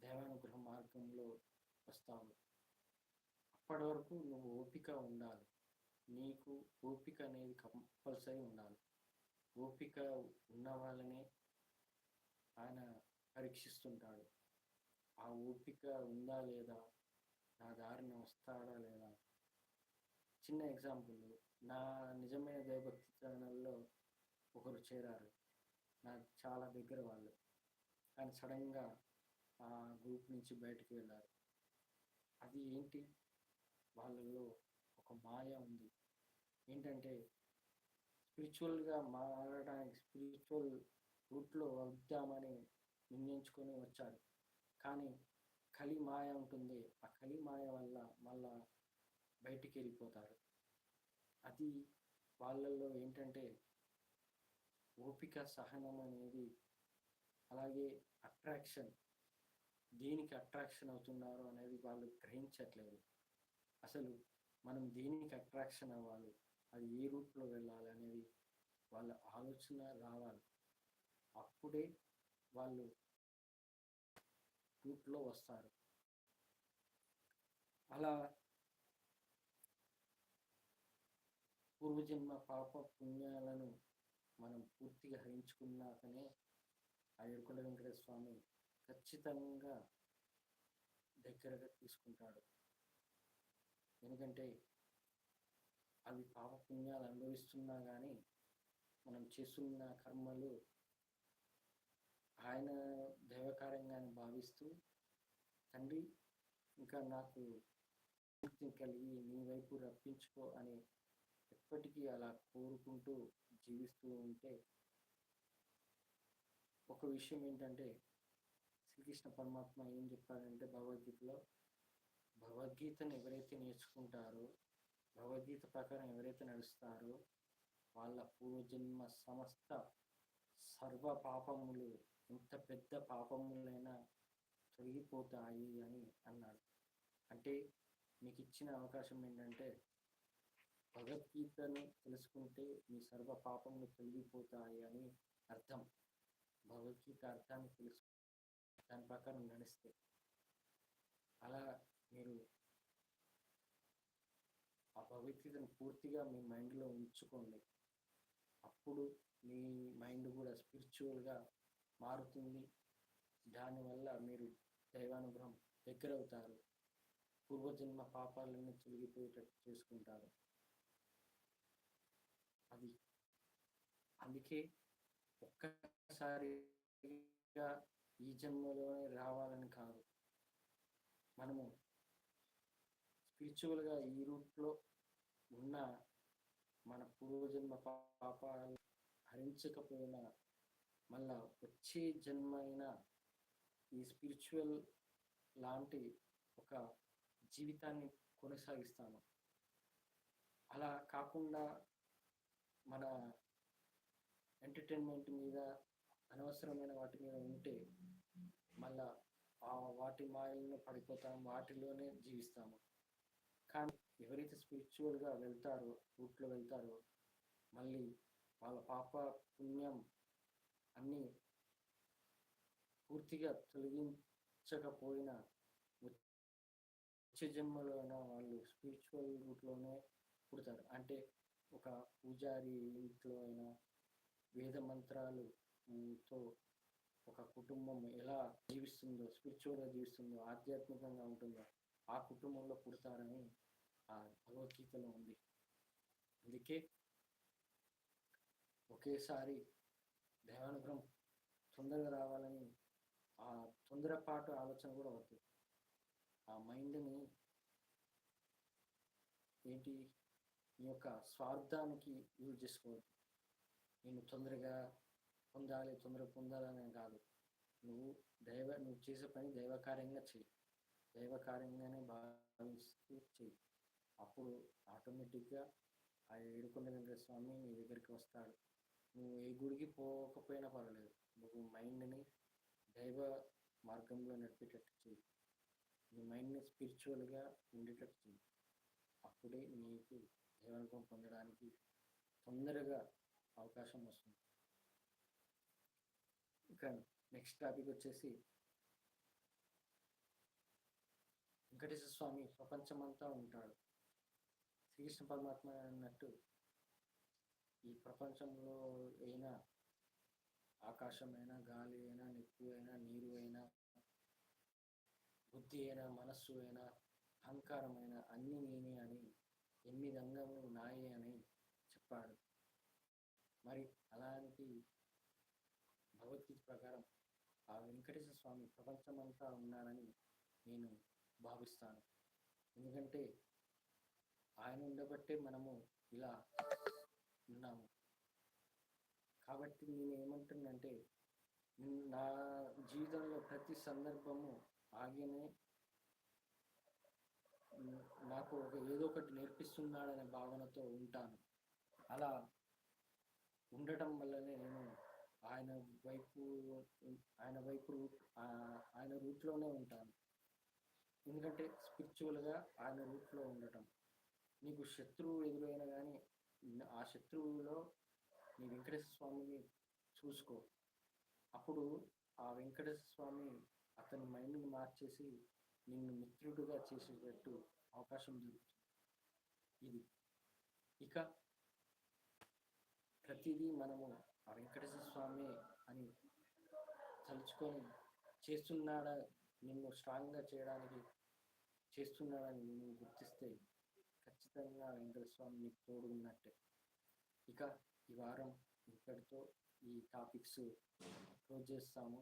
దైవానుగ్రహ మార్గంలో వస్తావు. అప్పటి వరకు నువ్వు ఓపిక ఉండాలి, నీకు ఓపిక అనేది కంపల్సరీ ఉండాలి. ఓపిక ఉన్న వాళ్ళనే ఆయన పరీక్షిస్తుంటాడు. ఆ ఓపిక ఉందా లేదా, నా దారిని వస్తాడా లేదా. చిన్న ఎగ్జాంపుల్, నా నిజమైన దైవభక్తి ఛానల్లో ఒకరు చేరారు, నాకు చాలా దగ్గర వాళ్ళు, కానీ సడన్గా ఆ గ్రూప్ నుంచి బయటకు వెళ్ళారు. అది ఏంటి, వాళ్ళలో ఒక మాయ ఉంది. ఏంటంటే స్పిరిచువల్గా మారడానికి, స్పిరిచువల్ రూట్లో వద్దామని నిర్ణయించుకొని వచ్చారు, కానీ కలి మాయ ఉంటుంది, ఆ కలి మాయ వల్ల మళ్ళా బయటికి వెళ్ళిపోతారు. అది వాళ్ళల్లో ఏంటంటే ఓపిక, సహనం అనేది, అలాగే అట్రాక్షన్, దేనికి అట్రాక్షన్ అవుతున్నారు అనేది వాళ్ళు గ్రహించట్లేదు. అసలు మనం దేనికి అట్రాక్షన్ అవ్వాలి, అది ఏ రూట్లో వెళ్ళాలి అనేది వాళ్ళ ఆలోచన రావాలి. అప్పుడే వాళ్ళు రూట్లో వస్తారు. అలా పూర్వజన్మ పాప పుణ్యాలను మనం పూర్తిగా హరించుకున్నాకనే ఆ ఏడుకొండ వెంకటేశ్వర స్వామి ఖచ్చితంగా దగ్గరగా తీసుకుంటాడు. ఎందుకంటే అవి పాప పుణ్యాలు అనుభవిస్తున్నా కానీ మనం చేస్తున్న కర్మలు ఆయన దైవకార్యంగాన్ని భావిస్తూ, తండ్రి ఇంకా నాకు పూర్తిని కలిగి నీ వైపు రప్పించుకో అని ఎప్పటికీ అలా కోరుకుంటూ జీవిస్తూ ఉంటే, ఒక విషయం ఏంటంటే శ్రీకృష్ణ పరమాత్మ ఏం చెప్పాడంటే భగవద్గీతలో, భగవద్గీతను ఎవరైతే నేర్చుకుంటారో, భగవద్గీత ప్రకారం ఎవరైతే నడుస్తారో వాళ్ళ పూర్వజన్మ సమస్త సర్వ పాపములు, ఎంత పెద్ద పాపములైనా తొలగిపోతాయి అని అన్నాడు. అంటే మీకు ఇచ్చిన అవకాశం ఏంటంటే భగవద్గీతను తెలుసుకుంటే మీ సర్వ పాపములు తొలగిపోతాయి అని అర్థం. భగవద్గీత అర్థాన్ని తెలుసు, దాని ప్రకారం నడిస్తే అలా మీరు ఆ భగవద్గీతను పూర్తిగా మీ మైండ్లో ఉంచుకోండి. అప్పుడు మీ మైండ్ కూడా స్పిరిచువల్గా మారుతుంది. దానివల్ల మీరు దైవానుగ్రహం దగ్గరవుతారు. పూర్వజన్మ పాపాలన్నీ తొలగిపోయేటట్టు చేసుకుంటారు. అది అందుకే ఒక్కసారిగా ఈ జన్మలోనే రావాలని కాదు, మనము స్పిరిచువల్గా ఈ రూట్లో ఉన్న మన పూర్వజన్మ పాపాలు హరించకపోయినా మళ్ళా వచ్చే జన్మ అయినా ఈ స్పిరిచువల్ లాంటి ఒక జీవితాన్ని కొనసాగిస్తాను. అలా కాకుండా మన ఎంటర్టైన్మెంట్ మీద, అనవసరమైన వాటి మీద ఉంటే మళ్ళా వాటి మాయల్లో పడిపోతాం, వాటిలోనే జీవిస్తాము. కానీ ఎవరైతే స్పిరిచువల్గా వెళ్తారో, రూట్లో వెళ్తారో మళ్ళీ వాళ్ళ పాప పుణ్యం అన్నీ పూర్తిగా తొలగించకపోయినా వచ్చే జన్మలోన వాళ్ళు స్పిరిచువల్ రూట్లోనే పుడతారు. అంటే ఒక పూజారి ఇంట్లో అయినా వేద మంత్రాలతో ఒక కుటుంబం ఎలా జీవిస్తుందో, స్పిరిచువల్గా జీవిస్తుందో, ఆధ్యాత్మికంగా ఉంటుందో ఆ కుటుంబంలో పుడతారని ఆ భగవద్గీతలో ఉంది. అందుకే ఒకేసారి దైవానుగ్రహం తొందరగా రావాలని ఆ తొందరపాటు ఆలోచన కూడా వద్దు. ఆ మైండ్ని ఏంటి నీ యొక్క స్వార్థానికి యూజ్ చేసుకోవద్దు. నేను తొందరగా పొందాలని కాదు. నువ్వు చేసే పని దైవకార్యంగా చెయ్యి, దైవకార్యంగానే భావిస్తూ చెయ్యి. అప్పుడు ఆటోమేటిక్గా ఆ ఏడుకొండ వెంకటేశ్వర స్వామి నీ దగ్గరికి వస్తాడు. నువ్వు ఏ గుడికి పోకపోయినా పర్వాలేదు, నువ్వు మైండ్ని దైవ మార్గంలో నడిపేటట్టు చెయ్యి, నీ మైండ్ని స్పిరిచువల్గా ఉండేటట్టు చెయ్యి. అప్పుడే నీకు దైవానుగ్రహం పొందడానికి తొందరగా అవకాశం వస్తుంది. ఇక నెక్స్ట్ టాపిక్ వచ్చేసి వెంకటేశ్వర స్వామి ప్రపంచమంతా ఉంటాడు. శ్రీకృష్ణ పరమాత్మ అన్నట్టు ఈ ప్రపంచంలో అయినా ఆకాశమైనా, గాలి అయినా, నిప్పు అయినా, నీరు అయినా, బుద్ధి అయినా, మనస్సు అయినా, అహంకారమైన అన్నీ నేనే అని, 8 అంగములు నాయే అని చెప్పాడు. మరి అలాంటి భగవద్గీత ప్రకారం ఆ వెంకటేశ్వర స్వామి ప్రపంచమంతా ఉన్నాడని నేను భావిస్తాను. ఎందుకంటే ఆయన ఉండబట్టే మనము ఇలా ఉన్నాము. కాబట్టి నేను ఏమంటున్నంటే నా జీవితంలో ప్రతి సందర్భము ఆయనే నాకు ఏదో ఒకటి నేర్పిస్తున్నాడనే భావనతో ఉంటాను. అలా ఉండటం వల్లనే నేను ఆయన ఆయన రూట్లోనే ఉంటాను. ఎందుకంటే స్పిరిచువల్గా ఆయన రూట్లో ఉండటం, నీకు శత్రువు ఎదురైనా కానీ ఆ శత్రువులో నీ వెంకటేశ్వర స్వామిని చూసుకో. అప్పుడు ఆ వెంకటేశ్వర స్వామి అతని మైండ్ని మార్చేసి నిన్ను మిత్రుడుగా చేసేటట్టు అవకాశం దొరుకుతుంది. ఇది ఇక ప్రతిదీ మనము ఆ వెంకటేశ్వర స్వామి అని తలుచుకొని చేస్తున్నాడా, నిన్ను స్ట్రాంగ్గా చేయడానికి చేస్తున్నాడని నువ్వు గుర్తిస్తే ఖచ్చితంగా వెంకటేశ్వర స్వామి నీకు తోడు ఉన్నట్టే. ఇక ఈ వారం ఇక్కడితో ఈ టాపిక్స్ క్లోజ్ చేస్తాము.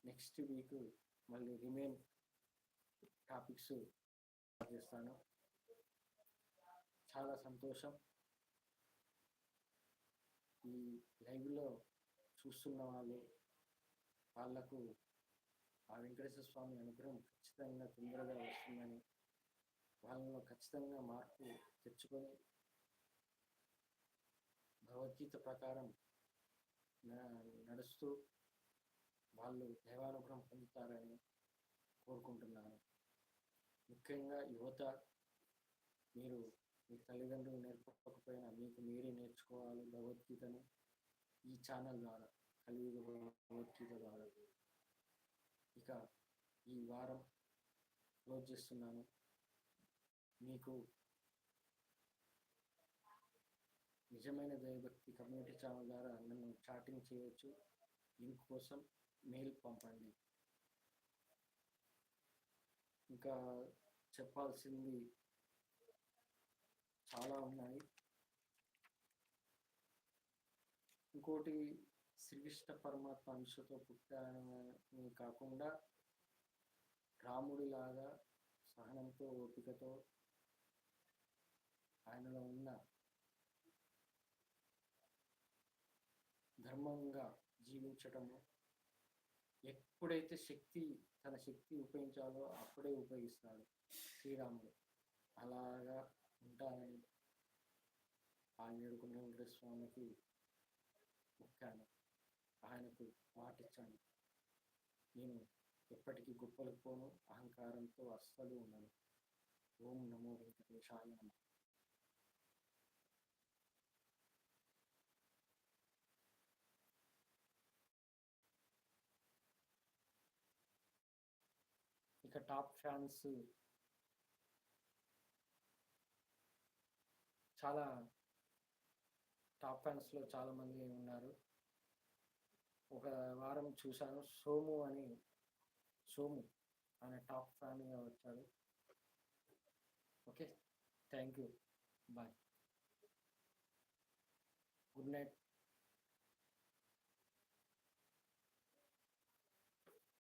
నెక్స్ట్ వీక్ మళ్ళీ రిమైన్ టాపిక్స్ చేస్తాను. చాలా సంతోషం. ఈ లైవ్లో చూస్తున్న వాళ్ళకు ఆ వెంకటేశ్వర స్వామి అనుగ్రహం ఖచ్చితంగా తొందరగా వస్తుందని వాళ్ళలో ఖచ్చితంగా మార్పు తెచ్చుకొని భగవద్గీత ప్రకారం నడుస్తూ వాళ్ళు దైవానుగ్రహం పొందుతారని కోరుకుంటున్నాను. ముఖ్యంగా యువత, మీరు మీ తల్లిదండ్రులు నేర్పకపోయినా మీకు మీరే నేర్చుకోవాలి భగవద్గీతను ఈ ఛానల్ ద్వారా, కలియుగ భగవద్గీత ద్వారా. ఇక ఈ వారం క్లోజ్ చేస్తున్నాను. మీకు నిజమైన దైవభక్తి కమ్యూనిటీ ఛానల్ ద్వారా నన్ను చాటింగ్ చేయొచ్చు. లింక్ కోసం మెయిల్ పంపండి. ఇంకా చెప్పాల్సింది చాలా ఉన్నాయి. ఇంకోటి, శ్రీకృష్ణ పరమాత్మ అంశతో పుట్టారని కాకుండా రాముడిలాగా సహనంతో, ఓపికతో ఆయనలో ఉన్న ధర్మంగా జీవించటము, ఎప్పుడైతే తన శక్తి ఉపయోగించాలో అప్పుడే ఉపయోగిస్తాడు శ్రీరాముడు. అలాగా ఉంటానని ఆ ఏడుకొండల వెంకటేశ్వర స్వామికి మొక్కాను, ఆయనకు మాటిచ్చాను. నేను ఎప్పటికీ గొప్పలకు పోను, అహంకారంతో అస్సలు ఉండను. ఓం నమో వెంకటేశాయ నమః. ఇక టాప్ ఫ్యాన్స్ చాలా టాప్ ఫ్యాన్స్లో చాలామంది ఉన్నారు. ఒక వారం చూశాను, సోము అనే టాప్ ఫ్యాన్గా వచ్చాడు. Okay, thank you, bye, good night.